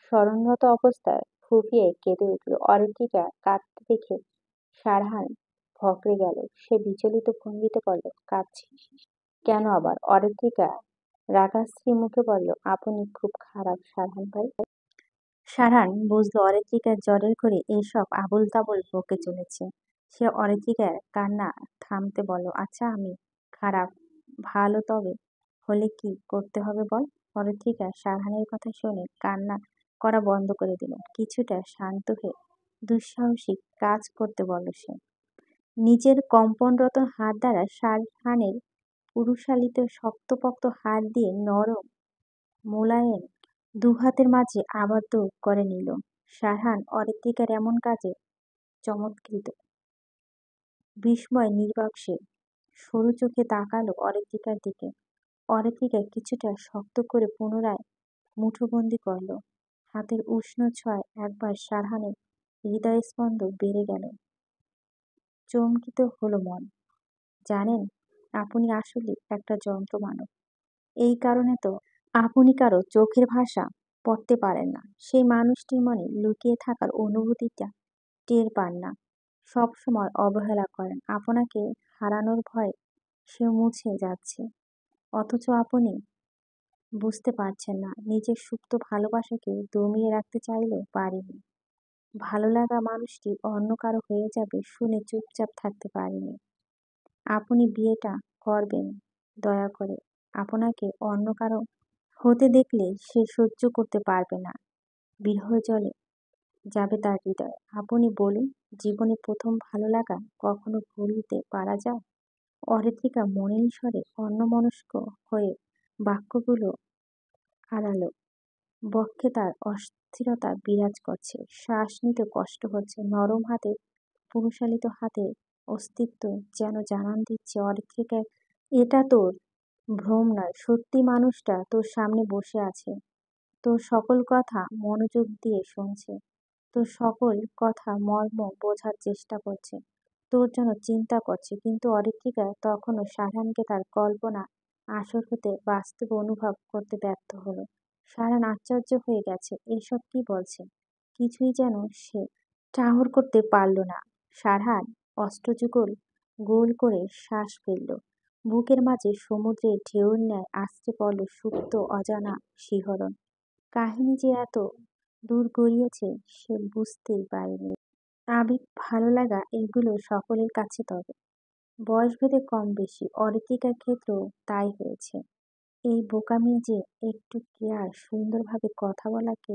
শরণরত অবস্থায় ফুঁপিয়ে কেঁদে উঠল। অরিত্রিকা কাঁদতে দেখে সারহান ভড়কে গেল। সে বিচলিত ভঙ্গিতে বলল, কাঁদছিস কেন আবার? অরিত্রিকা রাগাশ্রী মুখে বলল, আপনি খুব খারাপ সারহান ভাই। সারহান বুঝল অরিত্রিকার জ্বরের ঘোরে এইসব আবোল তাবোল বকে চলেছে। সে অরিত্রিকার কান্না থামতে বলল, আচ্ছা আমি খারাপ, ভালো তবে হলে কি করতে হবে বল? অরিত্রিকা সারহানের কথা শুনে কান্না করা বন্ধ করে দিল। কিছুটা শান্ত হয়ে দুঃসাহসিক কাজ করতে বলল সে। নিজের কম্পনরত হাত দ্বারা সারহানের পুরুষালিত শক্তপোক্ত হাত দিয়ে নরম মোলায়েম দুহাতের মাঝে আবদ্ধ করে নিল। সারহান অরিত্রিকার এমন কাজে চমৎকৃত বিস্ময় নির্বাক সে সরু চোখে তাকালো অরিত্রিকার দিকে। অরিত্রিকা কিছুটা শক্ত করে পুনরায় মুঠোবন্দি করল। হাতের উষ্ণ ছোঁয়ায় একবার সারহানের হৃদয়স্পন্দন বেড়ে গেল। চমকিত হলো মন। জানেন, আপনি আসলে একটা যন্ত্র মানব। এই কারণে তো আপনি কারো চোখের ভাষা পড়তে পারেন না। সেই মানুষটির মনে লুকিয়ে থাকার অনুভূতিটা টের পান না। সবসময় অবহেলা করেন। আপনাকে হারানোর ভয়ে সে মুছে যাচ্ছে। অথচ আপনি বুঝতে পারছেন না, নিজের সুপ্ত ভালোবাসাকে দমিয়ে রাখতে চাইলেও পারিনি। ভালো লাগা মানুষটি অন্য কারো হয়ে যাবে শুনে চুপচাপ থাকতে পারিনি। আপনি বিয়েটা করবেন দয়া করে। আপনাকে অন্য কারো হতে দেখলে সে সহ্য করতে পারবে না। বিরহ জ্বলে যাবে তার হৃদয়। আপনি বলুন, জীবনে প্রথম ভালো লাগা কখনো ভুলতে পারা যায়? অরিত্রিকা মলিন স্বরে অন্যমনস্ক হয়ে বাক্যগুলো আড়ালো। বক্ষে তার অস্থিরতা বিরাজ করছে। শ্বাস নিতে কষ্ট হচ্ছে। নরম হাতে পুরুষালিত হাতে অস্তিত্ব যেন জানান দিচ্ছে, অরিত্রিকা এটা তোর ভ্রম নয়, সত্যি মানুষটা তোর সামনে বসে আছে। তোর সকল কথা মনোযোগ দিয়ে শুনছে। তোর সকল কথা মর্ম বোঝার চেষ্টা করছে। তোর জন্য চিন্তা করছে। কিন্তু অরিত্রিকা তখনও সারানকে তার কল্পনা আসল হতে বাস্তব অনুভব করতে ব্যর্থ হলো। সারান আশ্চর্য হয়ে গেছে। এসব কি বলছে? কিছুই যেন সে ঠাহর করতে পারল না। সারহান অষ্টযুগল গোল করে শ্বাস ফেলল। বুকের মাঝে সমুদ্রের ঢেউর ন্যায় আছড়ে পড়ল সুপ্ত অজানা শিহরণ। কাহিনী যে এত দূর গড়িয়েছে সে বুঝতেই পারেনি। আবেগ, ভালো লাগা এগুলো সকলের কাছে তবে বয়সভেদে কম বেশি। অরিত্রিকার ক্ষেত্রেও তাই হয়েছে। এই বোকামি যে একটু কেয়ার সুন্দরভাবে কথা বলাকে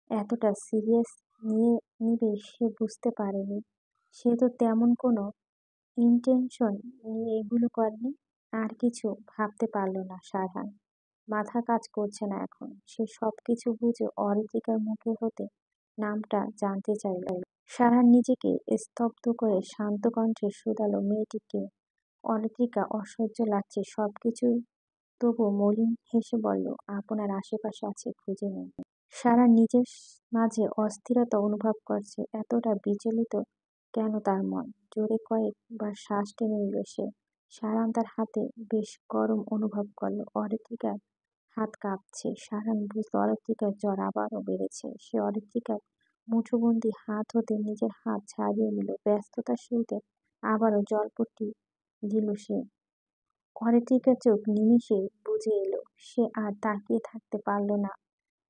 এতটা সিরিয়াস নিবে সে বুঝতে পারেনি। সে তো তেমন কোনো ইন্টেনশন নিয়ে এগুলো করেনি। আর কিছু ভাবতে পারল না সারহান। মাথা কাজ করছে না এখন। সে সবকিছু বুঝে অরিত্রিকার মুখে হতে নামটা জানতে চাইল। সারহান নিজেকে স্তব্ধ করে শান্ত কণ্ঠে শুধালো, মেয়েটিকে। অরিত্রিকা অসহ্য লাগছে সবকিছু, তবু মলিন হেসে বলল, আপনার আশেপাশে আছে, খুঁজে নিন। সারহান নিজের মাঝে অস্থিরতা অনুভব করছে। এতটা বিচলিত কেন তার মন? জোরে কয়েকবার শ্বাস টেনে নিল সে। সারহান তার হাতে বেশ গরম অনুভব করলো। অরিত্রিকার হাত কাঁপছে। সারহান বুঝল অরিত্রিকার জ্বর আবারও বেড়েছে। সে অরিত্রিকার মুঠোবন্দি হাত হতে নিজের হাত ছাড়িয়ে নিল। ব্যস্ততার সহিত আবারও জলপট্টি দিল সে। অরিত্রিকার চোখ নিমিষে বুজে এলো। সে আর তাকিয়ে থাকতে পারল না।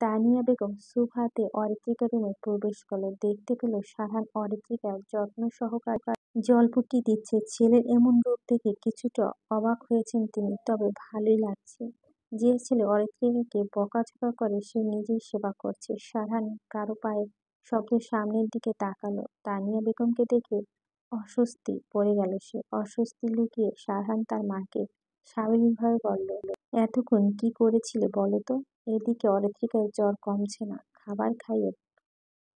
তানিয়া বেগম সুপ হাতে অরিত্রিকার রুমে প্রবেশ করল। দেখতে পেল সারহান অরিত্রিকার যত্ন সহকারে জলপট্টি দিচ্ছে। ছেলের এমন রূপ দেখে কিছুটা অবাক হয়েছেন তিনি, তবে ভালোই লাগছে। যে ছেলে অরিত্রিকাকে বকাঝকা করে সে নিজেই সেবা করছে। সারহান কারো পায়ের শব্দে সামনের দিকে তাকালো। তানিয়া বেগমকে দেখে অস্বস্তি পড়ে গেল সে। অস্বস্তি লুকিয়ে সারহান তার মাকে স্বাভাবিকভাবে বলল, এতক্ষণ কি করেছিলে বলো তো? এদিকে অরিত্রিকার জ্বর কমছে না। খাবার খাইয়ে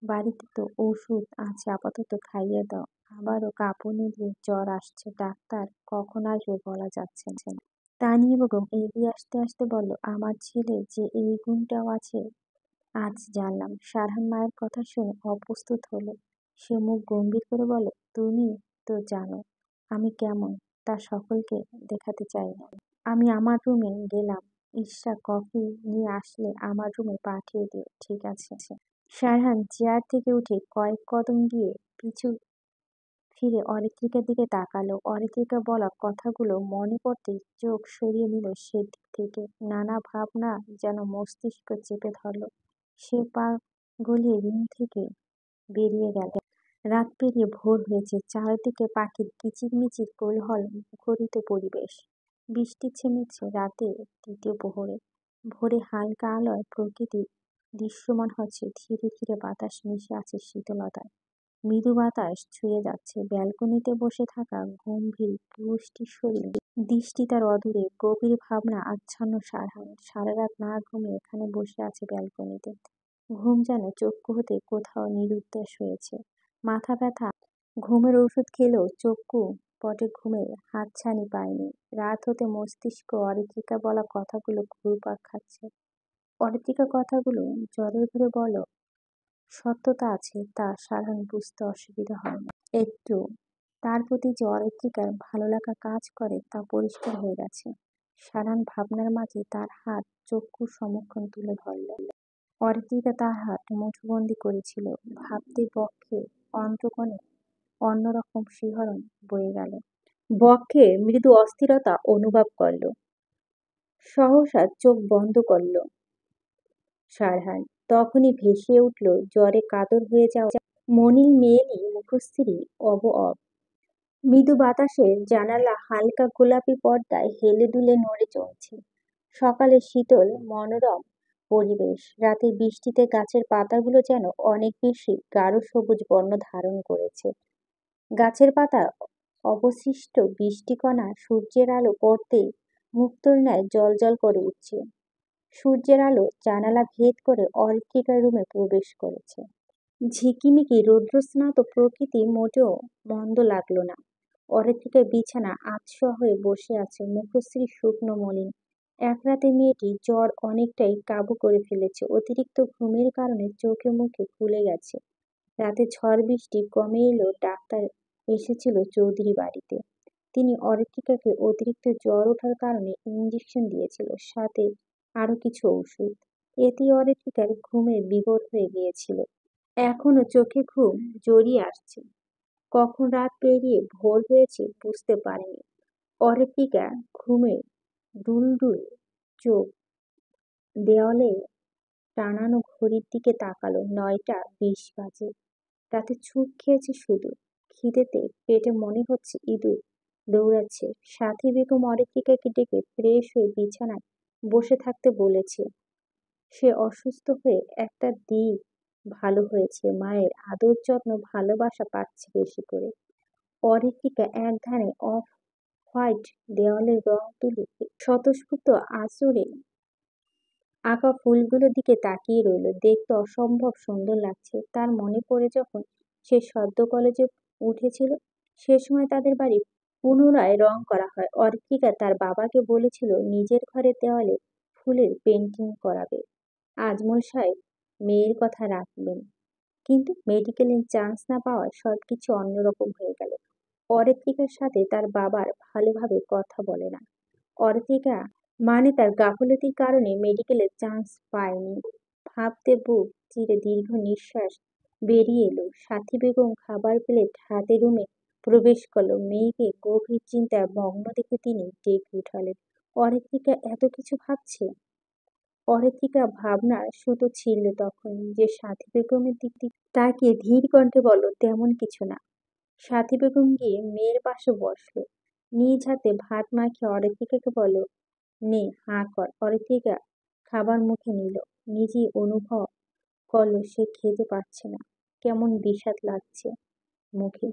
বাড়িতে তো ওষুধ আছে, আপাতত খাইয়ে দাও। আবারও কাঁপুনি দিয়ে জ্বর আসছে। ডাক্তার কখন আসবে বলা যাচ্ছে না। তানিয়া বেগম এগিয়ে আসতে আসতে বলল, আমার ছেলে যে এই গুণটাও আছে আজ জানলাম। সারহান মায়ের কথা শুনে অপ্রস্তুত হলো। সে মুখ গম্ভীর করে বলল, তুমি তো জানো আমি কেমন, তা সকলকে দেখাতে চাই না। আমি আমার রুমে গেলাম। ঈশা কফি নিয়ে আসলে আমার রুমে পাঠিয়ে দিও, ঠিক আছে? সারহান চেয়ার থেকে উঠে কয়েক কদম গিয়ে পিছু ফিরে অরিত্রিকার দিকে তাকালো। অরিত্রিকা বলা কথাগুলো মনে পড়তেই চোখ সরিয়ে নিল সেদিক থেকে। নানা ভাবনা যেন মস্তিষ্ক চেপে ধরল। সে পা গলিয়ে রুম থেকে বেরিয়ে গেল। রাত পেরিয়ে ভোর হয়েছে, চারদিকে পাখির কিচিরমিচির কোলাহল, মুখরিত পরিবেশ। বৃষ্টি থেমেছে রাতের তৃতীয় প্রহরে। ভোরে হালকা আলোয় প্রকৃতি দৃশ্যমান হচ্ছে, ধীরে ধীরে বাতাস মিশে আছে শীতলতায়। মৃদু বাতাস ছুঁয়ে যাচ্ছে ব্যালকনিতে বসে থাকা গম্ভীর পুরুষটির শরীর। দৃষ্টি তার অদূরে, গভীর ভাবনা আচ্ছন্ন সারহান। সারা রাত না ঘুমিয়ে এখানে বসে আছে ব্যালকনিতে। ঘুম যেন চক্ষু হতে কোথাও নিরুদ্দেশ হয়েছে। মাথা ব্যথা, ঘুমের ওষুধ খেলেও চক্ষু পটে ঘুমের হাতছানি পায়নি। রাত হতে মস্তিষ্ক অরিত্রিকা বলা কথাগুলো ঘুরপাক খাচ্ছে। অরিত্রিকা কথাগুলো জ্বরের ঘরে বলো সত্যতা আছে, তা সারহান বুঝতে অসুবিধা হয় না একটু। তার প্রতি যে অরিত্রিকার ভালো লাগা কাজ করে তা পরিষ্কার হয়ে গেছে। সারহান ভাবনার মাঝে তার হাত চক্ষুর সমক্ষণ তুলে ধরল। অরিত্রিকা তার হাত মুঠোবন্দি করেছিল। ভাবতে বক্ষে অন্তঃকণে অন্যরকম শিহরণ বয়ে গেল। বক্ষে মৃদু অস্থিরতা অনুভব করল। সহসা চোখ বন্ধ করল সারহান। তখনই ভেসে উঠল জ্বরে কাতর হয়ে যাওয়া মনির মেয়েলি মুখশ্রী অবয়ব। মৃদু বাতাসের জানালা হালকা গোলাপি পর্দায় হেলে দুলে নড়ে চলছে। সকালের শীতল মনোরম পরিবেশ। রাতের বৃষ্টিতে গাছের পাতাগুলো যেন অনেক বেশি গাঢ় সবুজ বর্ণ ধারণ করেছে। গাছের পাতার অবশিষ্ট বৃষ্টিকণা সূর্যের আলো পড়তেই মুক্তোর ন্যায় জ্বলজ্বল করে উঠছে। সূর্যের আলো জানালা ভেদ করে অরিত্রিকার রুমে প্রবেশ করেছে। ঝিকিমিকি রৌদ্রস্নাত প্রকৃতি মোটেও মন্দ লাগলো না। অরিত্রিকা বিছানা আধশোয়া হয়ে বসে আছে, মুখশ্রী শুকনো মলিন। এক রাতে মেয়েটি জ্বর অনেকটাই কাবু করে ফেলেছে। অতিরিক্ত ঘুমের কারণে চোখে মুখে ফুলে গেছে। রাতে ঝড় বৃষ্টি কমে এলেও ডাক্তার এসেছিল চৌধুরী বাড়িতে। তিনি অরিত্রিকাকে অতিরিক্ত জ্বর ওঠার কারণে ইঞ্জেকশন দিয়েছিল, সাথে আরো কিছু ঔষধ। এতেই অরিত্রিকার ঘুমের বিভোর হয়ে গিয়েছিল। এখনো চোখে ঘুম জড়িয়ে আসছে। কখন রাত পেরিয়ে ভোর হয়েছে বুঝতে পারেনি। অরিত্রিকা ঘুমে দুলদুল চোখ দেওয়ালে টানানো ঘড়ির দিকে তাকালো। 9টা 20 বাজে। রাতে ছুপ খেয়েছে শুধু। খিদেতে পেটে মনে হচ্ছে ইঁদুর দৌড়াচ্ছে। সাথী বেগম অরিত্রিকাকে ডেকে ফ্রেশ হয়ে বিছানায় বসে থাকতে বলেছে। সে অসুস্থ হয়ে একটা দিক ভালো হয়েছে, মায়ের আদর যত্ন ভালোবাসা পাচ্ছে বেশি করে। অরিত্রিকা এক ধারে অফ হোয়াইট দেওয়ালের রং তুলে স্বতঃস্ফূর্ত আঁচড়ে আঁকা ফুলগুলোর দিকে তাকিয়ে রইল। দেখতে অসম্ভব সুন্দর লাগছে। তার মনে পড়ে যখন সে সদ্য কলেজে উঠেছিল, সে সময় তাদের বাড়ি পুনরায় রং করা হয়। অরিত্রিকা তার বাবাকে বলেছিল নিজের ঘরের দেওয়ালে ফুলের পেন্টিং করাবে। আজমল সাহেব মেয়ের কথা রাখলেন, কিন্তু মেডিকেলে চান্স না পাওয়ায় সবকিছু অন্যরকম হয়ে গেল। অরিত্রিকার সাথে তার বাবার ভালোভাবে কথা বলে না। অরিত্রিকা মানে তার গাফিলতির কারণে মেডিকেলে চান্স পায়নি। ভাবতে বুক চিরে দীর্ঘ নিঃশ্বাস বেরিয়ে এলো। সাথী বেগম খাবার প্লেট হাতে রুমে প্রবেশ করল। মেয়েকে গভীর চিন্তায় মগ্ন দেখে তিনি ডেকে উঠালেন। অরিত্রিকা এত কিছু ভাবছে। অরিত্রিকা ভাবনার সুতো ছিঁড়ল তখন, যে সাথী বেগমের দিক তাকিয়ে ধীর কণ্ঠে বলল, তেমন কিছু না। সাথী বেগম গিয়ে মেয়ের পাশে বসলো। নিজ হাতে ভাত মাখিয়ে অরিত্রিকাকে বলল, নে হাঁ কর। অরিত্রিকা খাবার মুখে নিল। নিজেই অনুভব করলো সে খেতে পারছে না। কেমন বিষাদ লাগছে মুখে।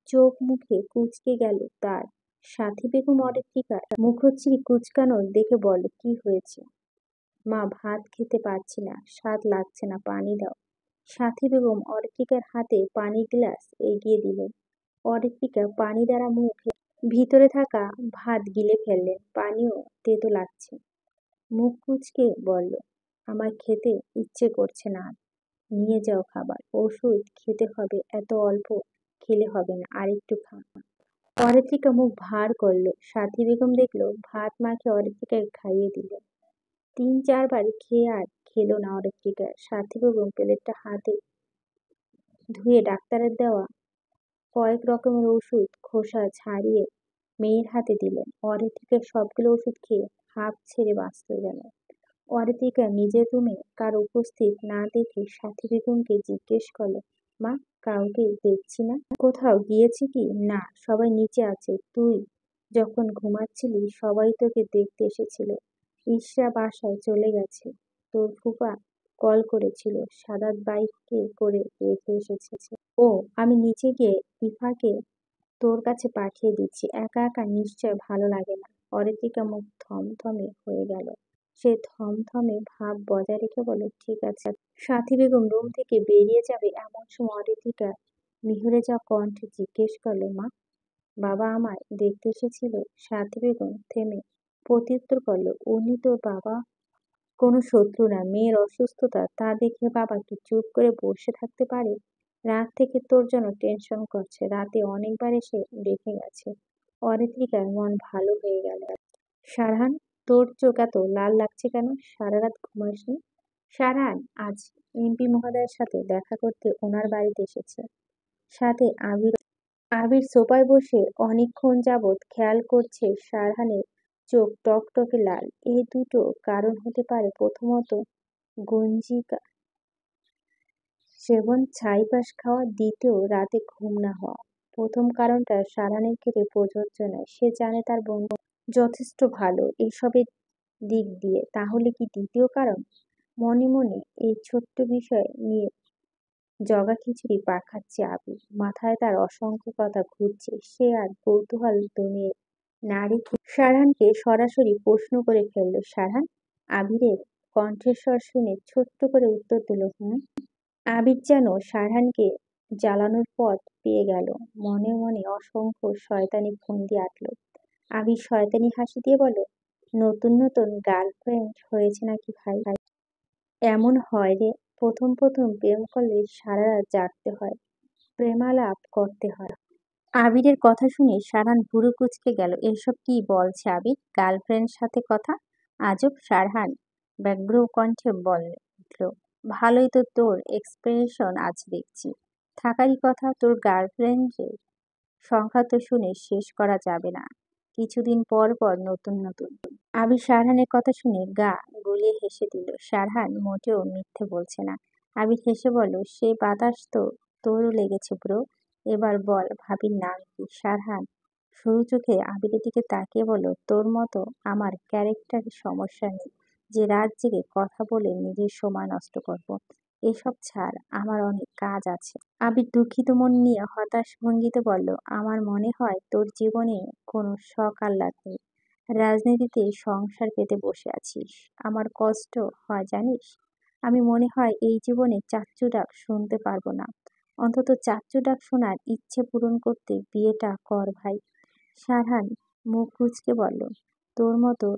চোখ মুখে কুঁচকে গেল তার। সাথী বেগম অরিত্রিকার মুখশ্রী কুঁচকানো দেখে বলল, কি হয়েছে মা? ভাত খেতে পারছি না, স্বাদ লাগছে না, পানি দাও। সাথী বেগম অরিত্রিকার হাতে পানির গ্লাস এগিয়ে দিলেন। অরিত্রিকা পানি দ্বারা মুখে ভিতরে থাকা ভাত গিলে ফেললেন। পানিও তেতো লাগছে। মুখ কুঁচকে বলল, আমার খেতে ইচ্ছে করছে না আর। নিয়ে যাও খাবার। ওষুধ খেতে হবে, এত অল্প খেলে হবে না, আর একটু খা। অরিত্রিকা মুখ ভার করলো। সাথী বেগম দেখলো ভাত মাখিয়ে অরিত্রিকাকে খাইয়ে দিল। 3-4 বার খেয়ে আর খেলো না অরিত্রিকা। সাথী বেগম প্লেটটা হাতে ধুয়ে ডাক্তারের দেওয়া কয়েক রকমের ওষুধ খোসা ছাড়িয়ে মেয়ের হাতে দিলেন। অরিত্রিকা সবগুলো ওষুধ খেয়ে হাঁফ ছেড়ে বাঁচত যেন। অরিত্রিকা নিজের রুমে কারো উপস্থিত না দেখে সাথী বেগমকে জিজ্ঞেস করল, মা কাউকেই দেখছি না। কোথাও গিয়েছে কি? না, সবাই নিচে আছে। তুই যখন ঘুমাচ্ছিলি সবাই তোকে দেখতে এসেছিল। ইশরা বাসায় চলে গেছে। তোর ফুফা কল করেছিল, সাদাত বাইকে করে রেখে এসেছে। ও, আমি নিচে গিয়ে ইফাকে তোর কাছে পাঠিয়ে দিচ্ছি। একা একা নিশ্চয় ভালো লাগে না। অরিত্রিকা মুখ থমথমে হয়ে গেল। সে থমথমে ভাব বজায় রেখে বলে, ঠিক আছে। সাথী বেগম রুম থেকে বেরিয়ে যাবে এমন সময় অরিত্রিকা মিহুরে যাওয়া কণ্ঠে জিজ্ঞেস করলো, মা, বাবা আমায় দেখতে এসেছিল? সাথী বেগম থেমে প্রত্যুত্তর করলো, উনি তোর বাবা কোনো শত্রু না। মেয়ের অসুস্থতা তা দেখে বাবা কি চুপ করে বসে থাকতে পারে? রাত থেকে তোর জন্য টেনশন করছে। রাতে অনেকবার এসে দেখে গেছে। অরিত্রিকার মন ভালো হয়ে গেল। সারহান, তোর চোখ এত লাল লাগছে কেন? সারা রাত ঘুমাসনি? সারহান আজ এমপি মহোদয়ের সাথে দেখা করতে ওনার বাড়িতে এসেছে। সাথে আবির। আবির সোফায় বসে অনেকক্ষণ যাবৎ খেয়াল করছে সারহানের চোখ টকটকে লাল। এই দুটো কারণ হতে পারে। প্রথমত, গঞ্জিকা সেবন, ছাইপাশ খাওয়া। দ্বিতীয়, রাতে ঘুম না হওয়া। প্রথম কারণটা সারানের ক্ষেত্রে প্রযোজ্য নয়। সে জানে তার বন্ধু যথেষ্ট ভালো এসবের দিক দিয়ে। তাহলে কি দ্বিতীয় কারণ? মনে মনে এই ছোট্ট বিষয় নিয়ে জগা খিচুড়ি পাকাচ্ছে আবির। মাথায় তার অসংখ্য কথা ঘুরছে। সে আর কৌতূহল দমিয়ে না রেখে সারহানকে সরাসরি প্রশ্ন করে ফেলল, সারহান? আবিরের কণ্ঠস্বর শুনে ছোট্ট করে উত্তর দিল, হুম। আবির যেন সারহানকে জ্বালানোর পথ পেয়ে গেল। মনে মনে অসংখ্য শয়তানি ফন্দি আঁটল। আবির শয়তানি হাসি দিয়ে বলল, নতুন নতুন গার্লফ্রেন্ড হয়েছে নাকি ভাই? এমন হয় রে, প্রথম প্রথম প্রেম করলে সারা রাত জাগতে হয়, প্রেমালাপ করতে হয়। আবিরের কথা শুনে সারহান ভুরু কুঁচকে গেল। এসব কি বলছে আবির? গার্লফ্রেন্ড সাথে কথা? আজব। সারহান ব্যগ্র কণ্ঠে বলে উঠল, ভালোই তো তোর এক্সপ্রেশন আজ দেখছি। থাকারই কথা। তোর গার্লফ্রেন্ডের সংখ্যা তো শুনে শেষ করা যাবে না। কিছুদিন পর পর নতুন নতুন। আবির সারহানের কথা শুনে গা গুলিয়ে হেসে দিল। সারহান মোটেও মিথ্যে বলছে না। আবির হেসে বলল, সে বাতাস তো তোরও লেগেছে ব্রো। এবার বল, ভাবির নাম কি? সারহান সরু চোখে আবিরের দিকে তাকিয়ে বলল, তোর মতো আমার ক্যারেক্টারের সমস্যা নেই যে রাত জেগে কথা বলে নিজের সময় নষ্ট করব। এসব ছাড়, আমার অনেক কাজ আছে। আবির দুঃখিত মন নিয়ে হতাশ ভঙ্গিতে বলল, আমার মনে হয় তোর জীবনে কোনো শখ আহ্লাদ নেই। রাজনীতিতে সংসার পেতে বসে আছিস। আমার কষ্ট হয় জানিস। আমি মনে হয় এই জীবনে চাচ্চু ডাক শুনতে পারবো না। অন্তত চাচ্চু ডাক শোনার ইচ্ছে পূরণ করতে বিয়েটা কর ভাই। সারহান মুখ কুঁচকে বলল, তোর মতো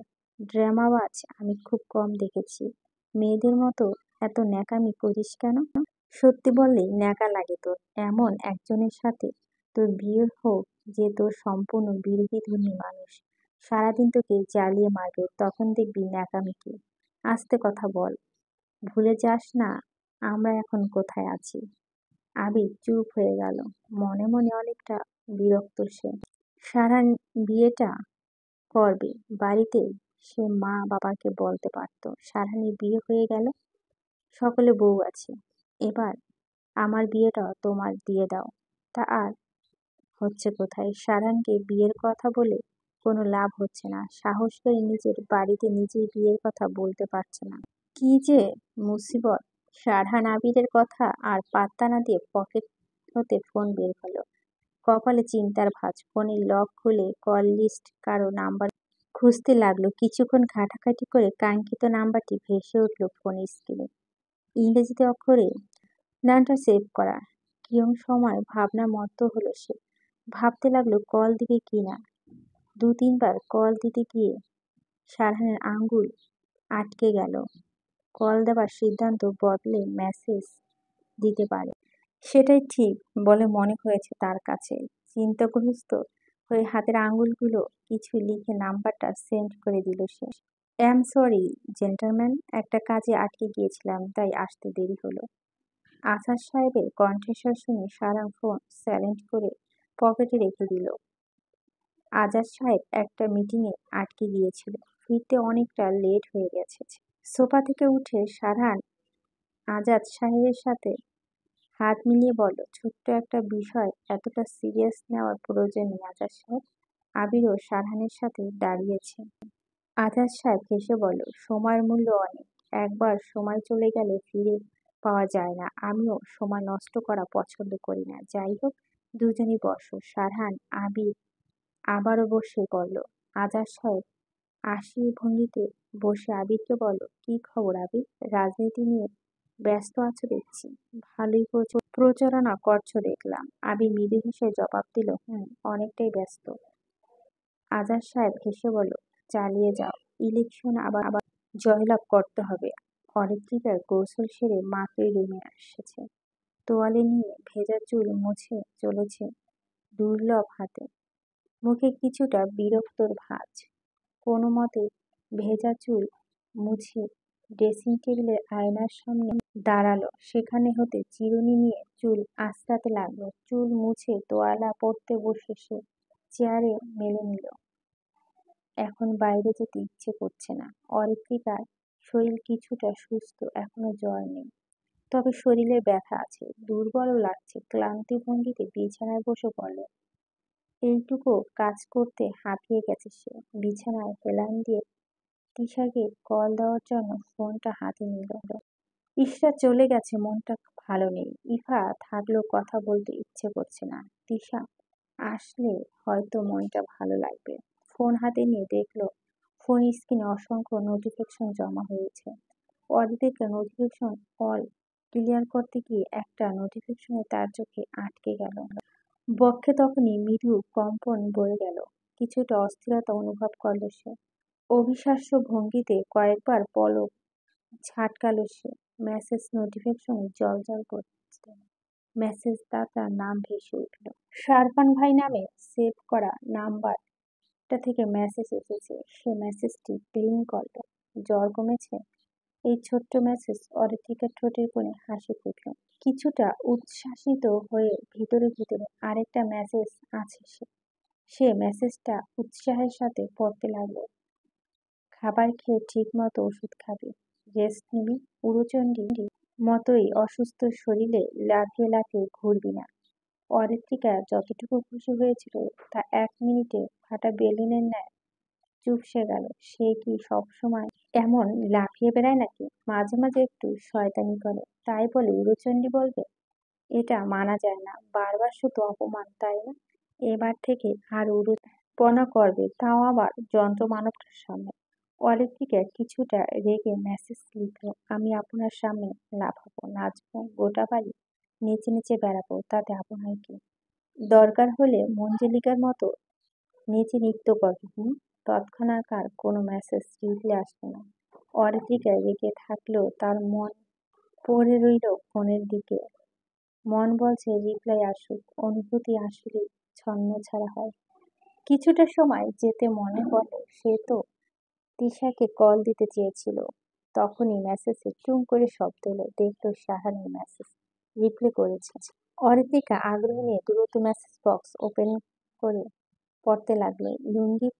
ড্রামাবাজ আমি খুব কম দেখেছি। মেয়েদের মতো এত ন্যাকামি করিস কেন? সত্যি বললেই ন্যাকা লাগে তোর। এমন একজনের সাথে তোর বিয়ে হোক যে তোর সম্পূর্ণ বিরোধী ধর্মী মানুষ, সারাদিন তোকে জ্বালিয়ে মারবে, তখন দেখবি ন্যাকামি কি। আস্তে কথা বল, ভুলে যাস না আমরা এখন কোথায় আছি। আবির চুপ হয়ে গেল। মনে মনে অনেকটা বিরক্ত সে। সারান বিয়েটা করবে বাড়িতে, সে মা বাবাকে বলতে পারতো সারহানের বিয়ে হয়ে গেল, সকলে বউ আছে, এবার আমার বিয়েটা তোমার দিয়ে দাও। তা আর হচ্ছে কোথায়? সারানকে বিয়ের কথা বলে কোনো লাভ হচ্ছে না। সাহস করে নিজের বাড়িতে নিজেই বিয়ের কথা বলতে পারছে না। কি যে মুসিবত! সারহান আবিরের কথা আর পাত্তা না দিয়ে পকেট হতে ফোন বের হলো। কপালে চিন্তার ভাঁজ। ফোনের লক খুলে কল লিস্ট কারো নাম্বার খুঁজতে লাগলো। কিছুক্ষণ ঘাটাঘাটি করে কাঙ্ক্ষিত নাম্বারটি ভেসে উঠল ফোনের স্ক্রিনে। ইংরেজিতে অক্ষরে নামটা সেভ করা। কিয়ং সময় ভাবনা মত্ত হলো সে। ভাবতে লাগলো কল দিবে কি না। দু তিনবার কল দিতে গিয়ে সারহানের আঙ্গুল আটকে গেল। কল দেবার সিদ্ধান্ত বদলে মেসেজ দিতে পারে, সেটাই ঠিক বলে মনে হয়েছে তার কাছে। চিন্তাগ্রস্ত হয়ে হাতের আঙ্গুলগুলো কিছু লিখে নাম্বারটা সেন্ড করে দিল সে। অ্যাম সরি জেন্টলম্যান, একটা কাজে আটকে গিয়েছিলাম তাই আসতে দেরি হলো। আসাদ সাহেবের কণ্ঠস্বর শুনে সারান ফোন সাইলেন্ট করে পকেটে রেখে দিল। আজাদ সাহেব একটা মিটিংয়ে আটকে গিয়েছিল, ফিরতে অনেকটা লেট হয়ে গেছে। সোফা থেকে উঠে সারহান আজাদ সাহেবের সাথে হাত মিলিয়ে বলল, ছোট্ট একটা বিষয় এতটা সিরিয়াস নেওয়ার প্রয়োজন নেই আজাদ সাহেব। আবিরও সারহানের সাথে দাঁড়িয়েছে। আজাদ সাহেব হেসে বলল, সময়ের মূল্য অনেক। একবার সময় চলে গেলে ফিরে পাওয়া যায় না। আমিও সময় নষ্ট করা পছন্দ করি না। যাই হোক, দুজনই বসো। সারহান আবির আবারও বসে পড়ল। আজাদ সাহেব আশির ভঙ্গিতে বসে আবিরকে বলল, কি খবর আবির? রাজনীতি নিয়ে ব্যস্ত আছো দেখছি। ভালোই প্রচারণা করছো দেখলাম। আবির মৃদু হেসে জবাব দিল, অনেকটাই ব্যস্ত। আজাদ সাহেব হেসে বলল, চালিয়ে যাও। ইলেকশন আবার আবার জয়লাভ করতে হবে। অরিত্রিকার গোসল সেরে মাত্রই রুমে এসেছে। তোয়ালে নিয়ে ভেজা চুল মুছে চলেছে দুর্লভ হাতে। মুখে কিছুটা বিরক্তর ভাঁজ। কোনো মতে ভেজা চুল মুছে ড্রেসিং টেবিলের আয়নার সামনে দাঁড়ালো। সেখানে হতে চিরুনি নিয়ে চুল আঁচড়াতে লাগলো। চুল মুছে তোয়ালা পরতে বসে সে চেয়ারে মেলে নিল। এখন বাইরে যেতে ইচ্ছে করছে না। অরিত্রিকার শরীর কিছুটা সুস্থ, এখনো জ্বর নেই। তবে শরীরে ব্যথা আছে, দুর্বলও লাগছে। ক্লান্তি ভঙ্গিতে বিছানায় বসে পড়ল। এইটুকু কাজ করতে হাঁপিয়ে গেছে সে। বিছানায় হেলান দিয়ে তিশাকে কল দেওয়ার জন্য ফোনটা হাতে নিল। ইশরা চলে গেছে, মনটা ভালো নেই। ইফা থাকলেও কথা বলতে ইচ্ছে করছে না। তিশা আসলে হয়তো মনটা ভালো লাগবে। ফোন হাতে নিয়ে দেখলো ফোন স্ক্রিনে অসংখ্য নোটিফিকেশন জমা হয়েছে। অর্ধেকটা নোটিফিকেশন অল ক্লিয়ার করতে গিয়ে একটা নোটিফিকেশনে তার চোখে আটকে গেল। বক্ষে তখনই মৃদু কম্পন বয়ে গেল। কিছুটা অস্থিরতা অনুভব করল সে। অবিশ্বাস্য ভঙ্গিতে কয়েকবার পলক ঝাটকালো সে। মেসেজ নোটিফিকেশনে জ্বলজ্বল করছে। মেসেজদাতার নাম ভেসে উঠল। শারফান ভাই নামে সেভ করা নাম্বারটা থেকে মেসেজ এসেছে। সে মেসেজটি ক্লিন করল। জ্বর কমেছে? এই ছোট্ট মেসেজ অরিত্রিকার ঠোঁটের কোণে হাসি ফুটল। কিছুটা উচ্ছ্বাসিত হয়ে ভিতরে ভিতরে আরেকটা মেসেজ আছে সে মেসেজটা উৎসাহের সাথে পড়তে লাগলো। খাবার খেয়ে ঠিক মতো ওষুধ খাবি, রেস্ট নিবি, উড়োচণ্ডী মতোই অসুস্থ শরীরে লাফিয়ে লাফিয়ে ঘুরবি না। অরিত্রিকা যতটুকু খুশি হয়েছিল তা 1 মিনিটে ফাটা বেলুনের ন্যায় চুপসে গেল। সে কি সবসময় এমন লাফিয়ে বেড়ায় নাকি? মাঝে মাঝে একটু শয়তানি করে, তাই বলে উড়োচণ্ডী বলবে? এটা মানা যায় না। বারবার শুধু অপমান, তাই না? এবার থেকে আর উড়োপনা করবে, তাও আবার যন্ত্রমানবটার সামনে। অরিত্রিকা কিছুটা রেগে মেসেজ লিখল, আমি আপনার সামনে লাফাবো, নাচবো, গোটা বাড়ি নেচে নেচে বেড়াবো, তাতে আপনার কি? দরকার হলে মঞ্জুলিকার মতো নেচে নৃত্য করবো। তৎক্ষণাৎ আর কোনো মেসেজ রিপ্লাই আসলো না। অরিত্রিকা রেগে থাকলেও তার মন পড়ে রইল ফোনের দিকে। মন বলছে রিপ্লাই আসুক। অনুভূতি আসলে ছন্নছাড়া হয়। কিছুটা সময় যেতে মনে পড়ল সে তো তিশাকে কল দিতে চেয়েছিল। তখনই মেসেজে টুং করে শব্দ এলো। দেখলো সাহানের মেসেজ রিপ্লাই করেছে। অরিত্রিকা আগ্রহ নিয়ে দ্রুত মেসেজ বক্স ওপেন করে পড়তে লাগলো। লুঙ্গি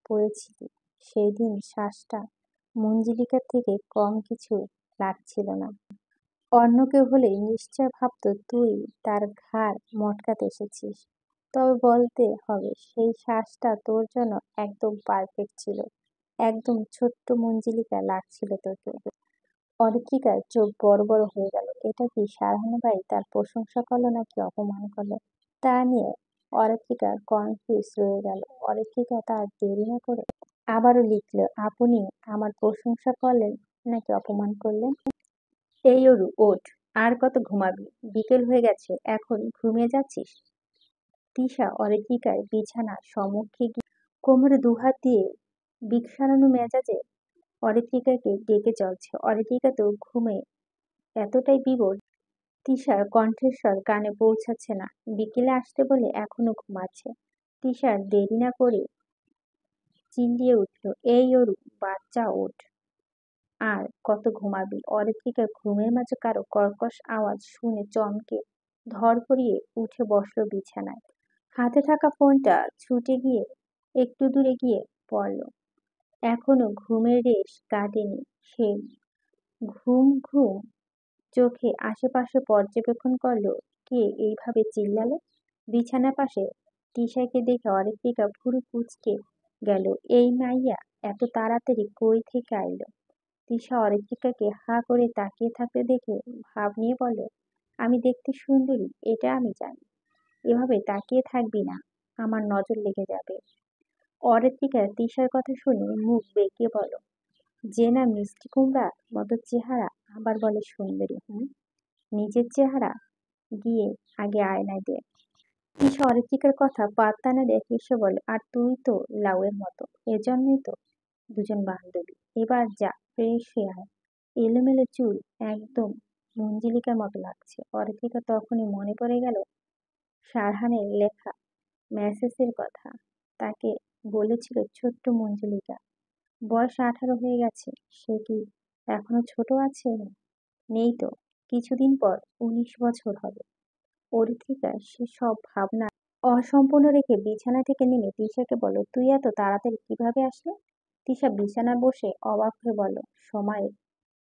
পরেছিলি সেই দিন, শ্বাসটা মঞ্জুলিকার থেকে কম কিছু লাগছিল না। অন্য কেউ হলে নিশ্চয় ভাবত তুই তার ঘাড় মটকাতে এসেছিস। তবে বলতে হবে সেই শ্বাসটা তোর জন্য একদম পারফেক্ট ছিল। একদম ছোট্ট মঞ্জুলিকা লাগছিল তোকে। অরিত্রিকার চোখ বড় বড় হয়ে গেল। এটা কি সারহান ভাই তার প্রশংসা করলো নাকি অপমান করলো, তা নিয়ে অরিত্রিকা কনফিউজ রয়ে গেল। অরিত্রিকা তার দেরি না করে আবারও লিখল, আপনি আমার প্রশংসা করলেন নাকি অপমান করলেন? এই অরু, ওঠ। আর কত ঘুমাবি? বিকেল হয়ে গেছে, এখন ঘুমিয়ে যাচ্ছিস? তিশা অরিত্রিকার বিছানার সম্মুখে গিয়ে কোমরে দুহাত দিয়ে বিকসারানো মেজাজে অরিত্রিকাকে ডেকে চলছে। অরিত্রিকা তো ঘুমে এতটাই বিভোর, তিশার কণ্ঠস্বর কানে পৌঁছাচ্ছে না। বিকেলে আসতে বলে এখনো ঘুমাচ্ছে। তিশার দেরি না করে চিল্লিয়ে উঠল, এই অরু, বাচ্চা ওঠ। আর কত ঘুমাবি? অরিত্রিকা ঘুমের মাঝে কারো কর্কশ আওয়াজ শুনে চমকে ধড়ফড়িয়ে উঠে বসলো বিছানায়। হাতে থাকা ফোনটা ছুটে গিয়ে একটু দূরে গিয়ে পড়ল। এখনো ঘুমের রেশ কাটেনি। সে ঘুম ঘুম চোখে আশেপাশে পর্যবেক্ষণ করলো কে এইভাবে চিল্লালো। বিছানার পাশে তিশাকে দেখে অরিত্রিকা ভুরু কুঁচকে গেল। এই মাইয়া এত তাড়াতাড়ি কই থেকে আইলো? তিশা অরিত্রিকাকে হা করে তাকিয়ে থাকতে দেখে ভাব নিয়ে বলল, আমি দেখতে সুন্দরী এটা আমি জানি। এভাবে তাকিয়ে থাকবি না, আমার নজর লেগে যাবে। অরিত্রিকা তিশার কথা শুনে মুখ বেঁকিয়ে বলল, যে না মিষ্টি কুমড়ার মতো চেহারা আবার বলে সুন্দরী। নিজের চেহারা গিয়ে আগে আয়নায় দেখ। তিশা অরিত্রিকার কথা পাত্তা না দিয়ে হেসে বলে, আর তুই তো লাউয়ের মতো, এজন্যই তো দুজন বান্ধবী। এবার যা ফ্রেশ হয়ে আয়। এলোমেলো চুল একদম মঞ্জিলিকার মতো লাগছে। অরিত্রিকা তখনই মনে পড়ে গেল শারহানের লেখা মেসেজের কথা। তাকে বলেছিল ছোট্ট মঞ্জুলিকা, বয়স 18 হয়ে গেছে। সে কি এখনো ছোট আছে? নেই তো, কিছুদিন পর 19 বছর হবে। অরিত্রিকা সে সব ভাবনা অসম্পূর্ণ রেখে বিছানা থেকে নেমে তিশাকে বলল, তুই এত তাড়াতাড়ি কিভাবে আসলি? তিশা বিছানায় বসে অবাক হয়ে বলল, সময়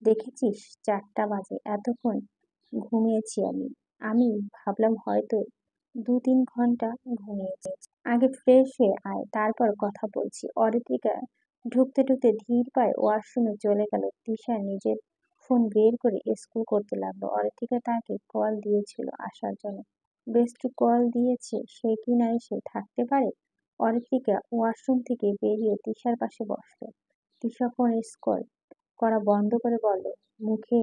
দেখেছিস 4টা বাজে, এতক্ষণ ঘুমিয়েছি আমি। আমি ভাবলাম হয়তো 2-3 ঘন্টা ঘুমিয়েছি। আগে ফ্রেশ হয়ে আয়, তারপর কথা বলছি। অরিত্রিকা ঢুকতে ঢুকতে ধীর পায়ে ওয়াশরুমে চলে গেল। তিশা নিজের ফোন বের করে স্ক্রল করতে লাগলো। অরিত্রিকা তাকে কল দিয়েছিল আসার জন্য। বেস্টু কল দিয়েছে, সে কি না এসে থাকতে পারে? অরিত্রিকা ওয়াশরুম থেকে বেরিয়ে তিশার পাশে বসলো। তিশা ফোন স্ক্রল করা বন্ধ করে বলল, মুখে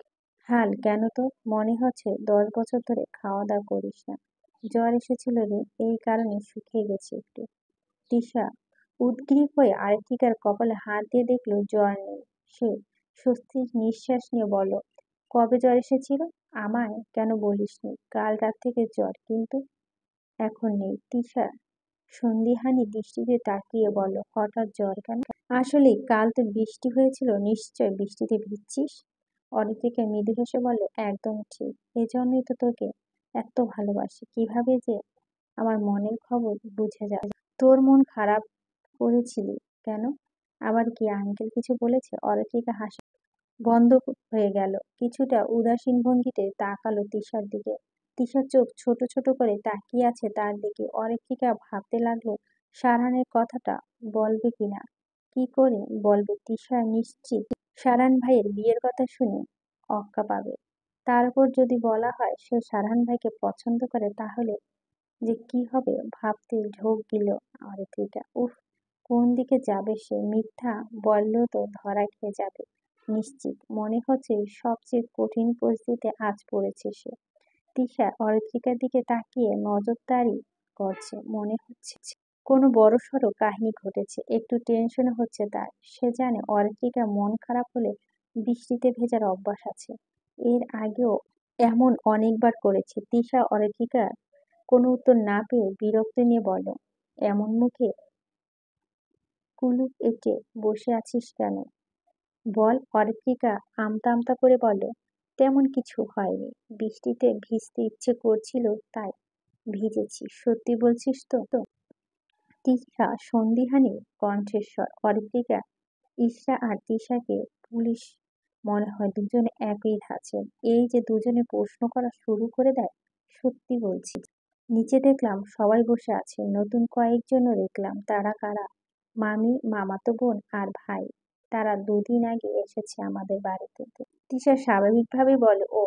হাল কেন তোর? মনে হচ্ছে 10 বছর ধরে খাওয়া দাওয়া করিস না। জ্বর এসেছিল রে, এই কারণে শুকিয়ে গেছে একটু। তিশা উদগ্রীব হয়ে আরিত্রিকার কপালে হাত দিয়ে দেখলো জ্বর নেই। সে স্বস্তির নিঃশ্বাস নিয়ে বলল, কবে জ্বর এসেছিল? আমায় কেন বলিসনি? কাল রাত থেকে জ্বর, কিন্তু এখন নেই। তিশা সন্দিহানী দৃষ্টিতে তাকিয়ে বলল, হঠাৎ জ্বর কেন? আসলেই কাল তো বৃষ্টি হয়েছিল, নিশ্চয় বৃষ্টিতে ভিজছিস। অরিত্রিকা মৃদু হেসে বলল, একদম ঠিক, এজন্যই তো তোকে এত ভালোবাসি। কিভাবে যে আমার মনের খবর বুঝে যায়। তোর মন খারাপ করেছিলি কেন? আবার কি আঙ্কেল কিছু বলেছে? অরিত্রিকা হাসি বন্ধ হয়ে গেল। কিছুটা উদাসীন ভঙ্গিতে তাকালো তিশার দিকে। তিশার চোখ ছোট ছোট করে তাকিয়ে আছে তার দিকে। অরিত্রিকা ভাবতে লাগলো সারানের কথাটা বলবে কিনা, কি করে বলবে। তিশা নিশ্চিত সারান ভাইয়ের বিয়ের কথা শুনে অক্কা পাবে। তার উপর যদি বলা হয় সে সারান ভাইকে পছন্দ করে, তাহলে যে কি হবে ভাবতে ঢোক গেল অরিত্রিকা। উফ, কোন দিকে যাবে সে? মিথ্যা বললেও তো ধরা খেয়ে যাবে নিশ্চিত। মনে হচ্ছে সবচেয়ে কঠিন পরিস্থিতিতে আজ পড়েছে সে। তিশা অরিত্রিকার দিকে তাকিয়ে নজরদারি করছে। মনে হচ্ছে কোনো বড়সড় কাহিনী ঘটেছে। একটু টেনশন হচ্ছে তার। সে জানে অরিত্রিকা মন খারাপ হলে বৃষ্টিতে ভেজার অভ্যাস আছে। এর আগেও এমন অনেকবার করেছে। তিশা অরিত্রিকার কোনো উত্তর না পেয়ে বিরক্তি নিয়ে বলল, এমন মুখে কুলুপ এঁটে বসে আছিস কেন? বল। অরিত্রিকা আমতা আমতা করে বলল, তেমন কিছু হয়নি, বৃষ্টিতে ভিজতে ইচ্ছে করছিল তাই ভিজেছি। সত্যি বলছিস তো? তিশা সন্দিহানী কণ্ঠস্বর। অরিত্রিকা ঈশা আর তিশাকে পুলিশ মনে হয়, দুজনে একই ধাঁচের। এই যে দুজনে প্রশ্ন করা শুরু করে দেয়। সত্যি বলছি, নিচে দেখলাম সবাই বসে আছে, নতুন কয়েকজনও দেখলাম। তারা কারা? মামি, মামাতো বোন আর ভাই। তারা 2 দিন আগে এসেছে আমাদের বাড়িতে। তিশা স্বাভাবিকভাবে বলে, ও,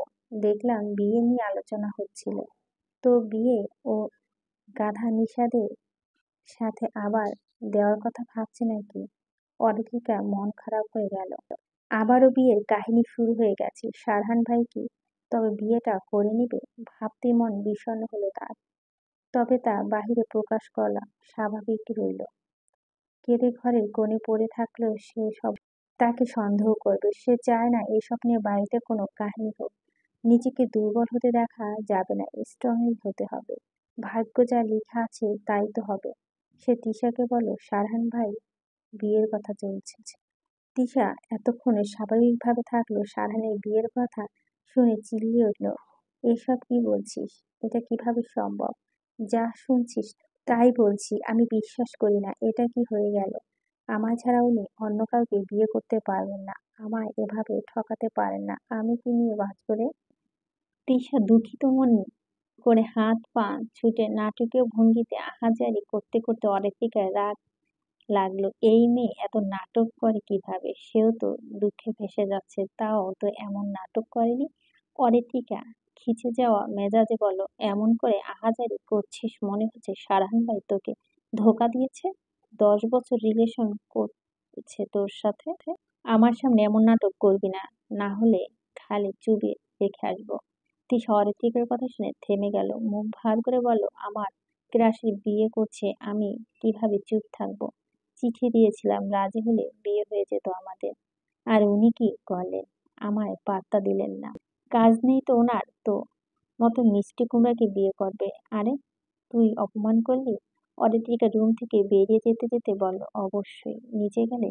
দেখলাম বিয়ে নিয়ে আলোচনা হচ্ছিল। তো বিয়ে ও গাধা নিষাদের সাথে আবার দেওয়ার কথা ভাবছে নাকি? অরিত্রিকা মন খারাপ হয়ে গেল। আবারও বিয়ের কাহিনী শুরু হয়ে গেছে। সারহান ভাই কি তবে বিয়েটা করে নিবে? ভাবতেই মন বিষণ্ণ হলো তার। তবে তা বাহিরে প্রকাশ করা স্বাভাবিক রইল। কেঁদে ঘরের কোণে পড়ে থাকলেও সে সব তাকে সন্দেহ করবে। সে চায় না এসব নিয়ে বাড়িতে কোনো কাহিনী হোক। নিজেকে দুর্বল হতে দেখা যাবে না, স্ট্রংই হতে হবে। ভাগ্য যা লেখা আছে তাই তো হবে। সে তিশাকে বলল, সারহান ভাই বিয়ের কথা চলছে। তিশা এতক্ষণে স্বাভাবিকভাবে থাকলো। সারহানের বিয়ের কথা শুনে চিল্লিয়ে উঠল, এসব কি বলছিস? এটা কিভাবে সম্ভব? যা শুনছিস তাই বলছি। আমি বিশ্বাস করি না। এটা কি হয়ে গেল? আমায় ছাড়া উনি অন্য কাউকে বিয়ে করতে পারবেন না। আমায় এভাবে ঠকাতে পারেন না। আমি কি নিয়ে বাঁচব রে? তিশা দুঃখিত মন করে হাত পা ছুটে নাটকীয় ভঙ্গিতে আহাজারি করতে করতে অরিত্রিকার রাগ লাগলো। এই মেয়ে এত নাটক করে কিভাবে? সেও তো দুঃখে ভেসে যাচ্ছে, তাও তো এমন নাটক করেনি। অরিত্রিকা খিচে যাওয়া মেজাজে বলল, এমন করে আহাজারি করছিস মনে হচ্ছে সারাহান ভাই তোকে ধোকা দিয়েছে, 10 বছর রিলেশন করছে তোর সাথে। আমার সামনে এমন নাটক করবি না, না হলে খালি চুবিয়ে রেখে আসবো। তিশা অরিত্রিকার কথা শুনে থেমে গেল, মুখ ভার করে বলল, আমার ক্রাশে বিয়ে করছে, আমি কিভাবে চুপ থাকবো? চিঠি দিয়েছিলাম, রাজি হলে বিয়ে হয়ে যেত আমাদের। আর উনি কি করলেন? আমায় পাত্তা দিলেন না। কাজ নেই তো ওনার, তো মতো মিষ্টি কুমড়াকে বিয়ে করবে। আরে তুই অপমান করলি। অরিত্রিকা রুম থেকে বেরিয়ে যেতে যেতে বলল, অবশ্যই। নিচে গেলে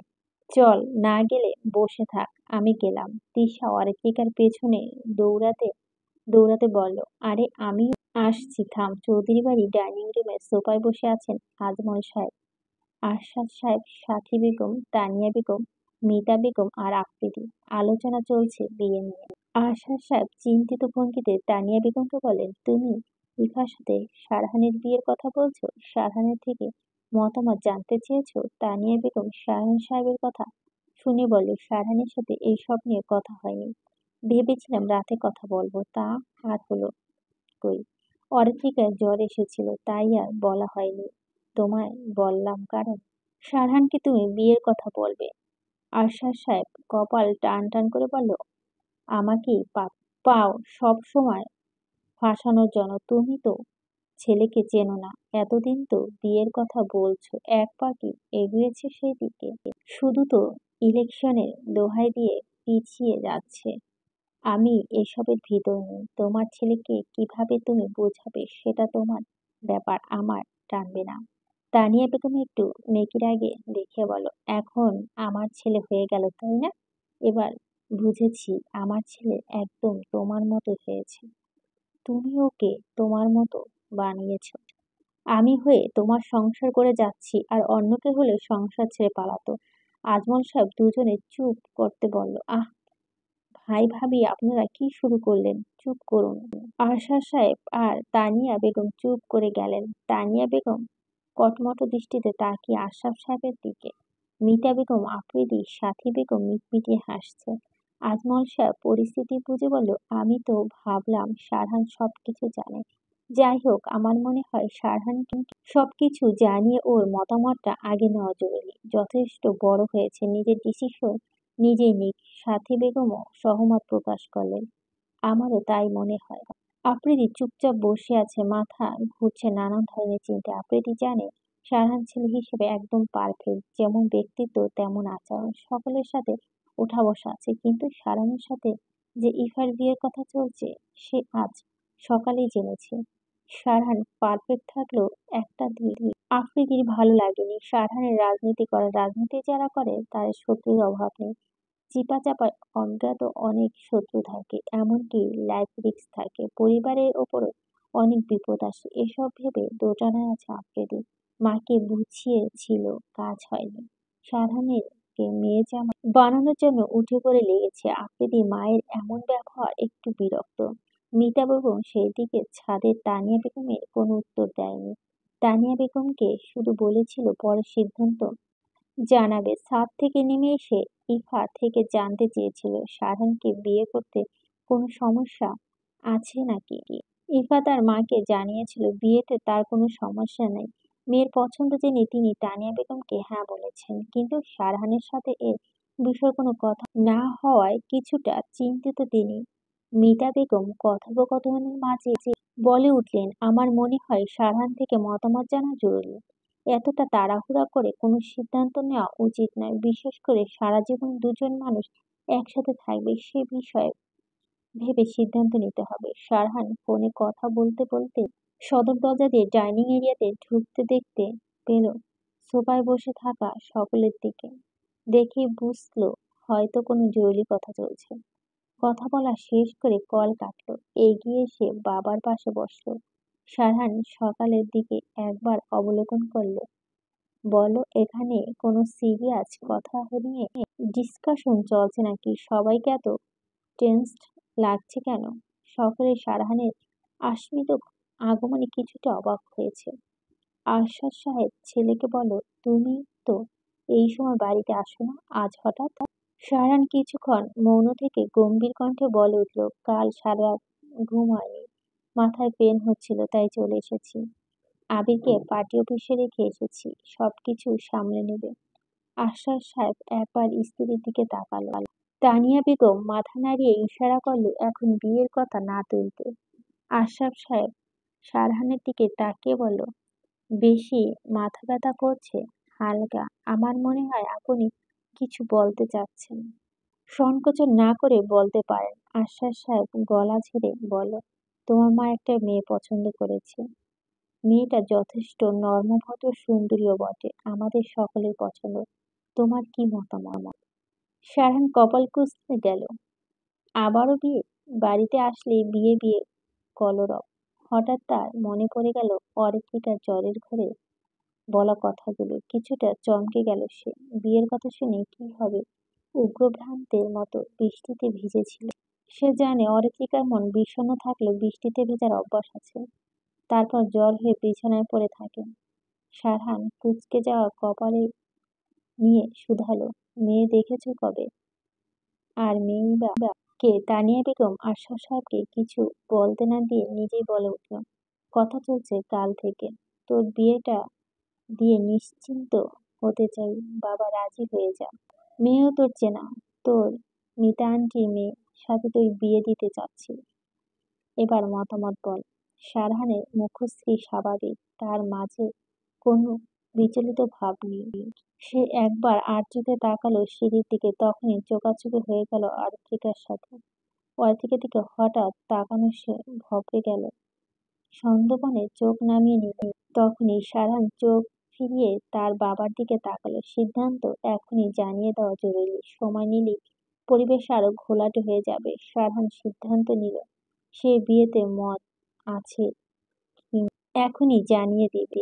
চল, না গেলে বসে থাক, আমি গেলাম। তিশা অরিত্রিকার পেছনে দৌড়াতে দৌড়াতে বলল, আরে আমিও আসছি, থাম। চৌধুরী বাড়ি ডাইনিং রুমে সোফায় বসে আছেন আজমল সাহেব, আরশাদ সাহেব, সাথী বেগম, তানিয়া বেগম, মিতা বেগম আর আফ্রিদি। আলোচনা চলছে বিয়ে নিয়ে। আরশাদ সাহেব চিন্তিত ভঙ্গিতে তানিয়া বেগমকে বলেন, তুমি ইফার সাথে সারহানের বিয়ের কথা বলছো? সারহানের থেকে মতামত জানতে চেয়েছো? তানিয়া বেগম সারহান সাহেবের কথা শুনে বলল, সারহানের সাথে এইসব নিয়ে কথা হয়নি। ভেবেছিলাম রাতে কথা বলবো, তা আর হলো কই। অরিত্রিকার জ্বর এসেছিল, তাই আর বলা হয়নি। তোমায় বললাম কারণ সারহানকে তুমি বিয়ের কথা বলবে। আরশাদ সাহেব কপাল টান টান করে বলল, আমাকেই পাও সব সময় ফাঁসানোর জন্য। তুমি তো ছেলেকে চেনো না, এতদিন তো বিয়ের কথা বলছো, এক পা কি এগিয়েছে সেই দিকে? শুধু তো ইলেকশনের দোহাই দিয়ে পিছিয়ে যাচ্ছে। আমি এসবের ভিতর নেই। তোমার ছেলেকে কিভাবে তুমি বোঝাবে সেটা তোমার ব্যাপার, আমার টানবে না। তানিয়া বেগম একটু মেকি রাগে দেখিয়ে বলো, এখন আমার ছেলে হয়ে গেল তাই না? এবার বুঝেছি আমার ছেলে একদম তোমার মতো হয়েছে। তুমি ওকে তোমার মতো বানিয়েছ। আমি হয়ে তোমার সংসার করে যাচ্ছি, আর অন্য কেউ হলে সংসার ছেড়ে পালাতো। আজমল সাহেব দুজনে চুপ করতে বলল, আহ ভাই ভাবি আপনারা কি শুরু করলেন? চুপ করুন। আরশাদ সাহেব আর তানিয়া বেগম চুপ করে গেলেন। তানিয়া বেগম কটমট দৃষ্টিতে তাকিয়ে আশরাফ সাহেবের দিকে। মিতা বেগম, আফ্রিদি, সাথী বেগম মিটমিটিয়ে হাসছে। আজমল সাহেব পরিস্থিতি বুঝে বলল, আমি তো ভাবলাম সারহান সবকিছু জানে। যাই হোক, আমার মনে হয় সারহানকে সবকিছু জানিয়ে ওর মতামতটা আগে নেওয়া জরুরি। যথেষ্ট বড় হয়েছে, নিজের ডিসিশন নিজেই নিক। সাথী বেগমও সহমত প্রকাশ করলেন, আমারও তাই মনে হয়। আফ্রিদি চুপচাপ বসে আছে, মাথা ঘুরছে নানান ধরনের চিন্তা। আফ্রিদি জানে সারহান ছেলে হিসেবে একদম পারফেক্ট, যেমন ব্যক্তিত্ব তেমন আচরণ, সকলের সাথে ওঠা বসা আছে। কিন্তু সারহানের সাথে যে ইফার বিয়ের কথা চলছে, সে আজ সকালেই জেনেছে। সারহান পারফেক্ট থাকলেও একটা দিক আফ্রিদির ভালো লাগেনি, সারহানের রাজনীতি করা। রাজনীতি যারা করে তাদের শত্রুর অভাব নেই। চিপাচাপায় অজ্ঞাত অনেক শত্রু থাকে, এমনকি লাইফ রিস্ক থাকে, পরিবারের ওপরও অনেক বিপদ আসে। এসব ভেবে দোটানায় আছে আফ্রিদি। মাকে বুঝিয়েছিল, কাজ হয়নি। সারহানের কে মেয়ে জামাই বানানোর জন্য উঠে পড়ে লেগেছে। আফ্রিদি মায়ের এমন ব্যবহার একটু বিরক্ত। মিতা বেগম সেই দিকে ছাদে তানিয়া বেগমের কোনো উত্তর দেয়নি। তানিয়া বেগমকে শুধু বলেছিল পরে সিদ্ধান্ত জানাবে। ছাদ থেকে নেমে এসে ইফা থেকে জানতে চেয়েছিল সারহানকে বিয়ে করতে কোনো সমস্যা আছে নাকি। ইফা তার মাকে জানিয়েছিল বিয়েতে তার কোনো সমস্যা নেই। মেয়ের পছন্দ জেনে তিনি তানিয়া বেগমকে হ্যাঁ বলেছেন, কিন্তু সারহানের সাথে এর বিষয়ে কোনো কথা না হওয়ায় কিছুটা চিন্তিত তিনি। মিতা বেগম কথোপকথনের মাঝে বলে উঠলেন, আমার মনে হয় সারহান থেকে মতামত জানা জরুরি। এতটা তাড়াহুড়া করে কোনো সিদ্ধান্ত নেওয়া উচিত নয়, বিশেষ করে সারা জীবন দুজন মানুষ একসাথে থাকবে সে বিষয়ে ভেবে সিদ্ধান্ত নিতে হবে। সারহান ফোনে কথা বলতে বলতে সদর দরজা দিয়ে ডাইনিং এরিয়াতে ঢুকতে দেখতে পেল সোফায় বসে থাকা সকলের দিকে। দেখে বুঝলো হয়তো কোনো জরুরি কথা চলছে। কথা বলা শেষ করে কল কাটলো, এগিয়ে এসে বাবার পাশে বসলো। সারহান সকালের দিকে একবার অবলোকন করলো, বলো এখানে কোনো সিরিয়াস কথা নিয়ে ডিসকাশন চলছে নাকি? সবাইকে এত টেনসড লাগছে কেন? সকলে সারহানের আশ্মিত আগমনে কিছুটা অবাক হয়েছে। আরশাদ সাহেব ছেলেকে বলল, তুমি তো এই সময় বাড়িতে আসো না, আজ হঠাৎ? সারহান কিছুক্ষণ মৌন থেকে গম্ভীর কণ্ঠে বলে উঠল, কাল সারা রাত ঘুম হয়নি, মাথায় পেন হচ্ছিল, তাই চলে এসেছি। আবিরকে পার্টি অফিসে রেখে এসেছি, সবকিছু সামলে নেবে। আশরাফ সাহেব একবার স্ত্রীর দিকে তাকালো। তানিয়া বেগম মাথা নাড়িয়ে ইশারা করল এখন বিয়ের কথা না তুলতে। আশরাফ সাহেব সারহানের দিকে তাকিয়ে বলল, বেশি মাথা ব্যথা করছে? হালকা। আমার মনে হয় আপনি কিছু বলতে চাচ্ছেন। সংকোচন না করে বলতে পারেন। আশরাফ সাহেব গলা ঝেড়ে বলল, তোমার মা একটা মেয়ে পছন্দ করেছে। মেয়েটা যথেষ্ট নর্মভদ্র, সুন্দরীও বটে, আমাদের সকলের পছন্দ। তোমার কি মতামত? সারহান কপাল কুঁচকে গেল। আবারও বিয়ে? বাড়িতে আসলেই বিয়ে বিয়ে কলরব। হঠাৎ তার মনে পড়ে গেল অরিত্রিকার জ্বরের ঘরে বলা কথাগুলো। কিছুটা চমকে গেল সে। বিয়ের কথা শুনে কি হবে? উগ্রভ্রান্তের মতো বৃষ্টিতে ভিজেছিল। সে জানে অরিত্রিকার মন বিষণ্ণ থাকলেও বৃষ্টিতে ভেজার অভ্যাস আছে। তারপর জ্বর হয়ে বিছানায় পড়ে থাকে। সারহান কুঁচকে যাওয়া কপালে নিয়ে শুধালো, মেয়ে দেখেছ কবে? আর মেয়েই বা কে? তানিয়া বেগম আশরাফ সাহেবকে কিছু বলতে না দিয়ে নিজেই বলে উঠল, কথা চলছে কাল থেকে। তোর বিয়েটা দিয়ে নিশ্চিন্ত হতে চাই, বাবা রাজি হয়ে যা। মেয়েও তোর চেনা, তোর মিতা আন্টির মেয়ে, সাথে তুই বিয়ে দিতে চাচ্ছি। এবার মতামত বল। সারহানের মুখশ্রী স্বাভাবিক, তার মাঝে কোনো বিচলিত ভাব নেই। সে একবার আর চোখে তাকালো সিঁড়ির দিকে, তখনই চোখাচোখি হয়ে গেল আরত্রিকার সাথে। অরিত্রিকার দিকে হঠাৎ তাকানো সে ভপকে গেল, সন্দর্পণে চোখ নামিয়ে নিল। তখনই সারহান চোখ ফিরিয়ে তার বাবার দিকে তাকালো। সিদ্ধান্ত এখনই জানিয়ে দেওয়া জরুরি, সময় নিলেই পরিবেশ আরো ঘোলাটে হয়ে যাবে। সারহান সিদ্ধান্ত নিল সে বিয়েতে মত আছে, এখনই জানিয়ে দেবে।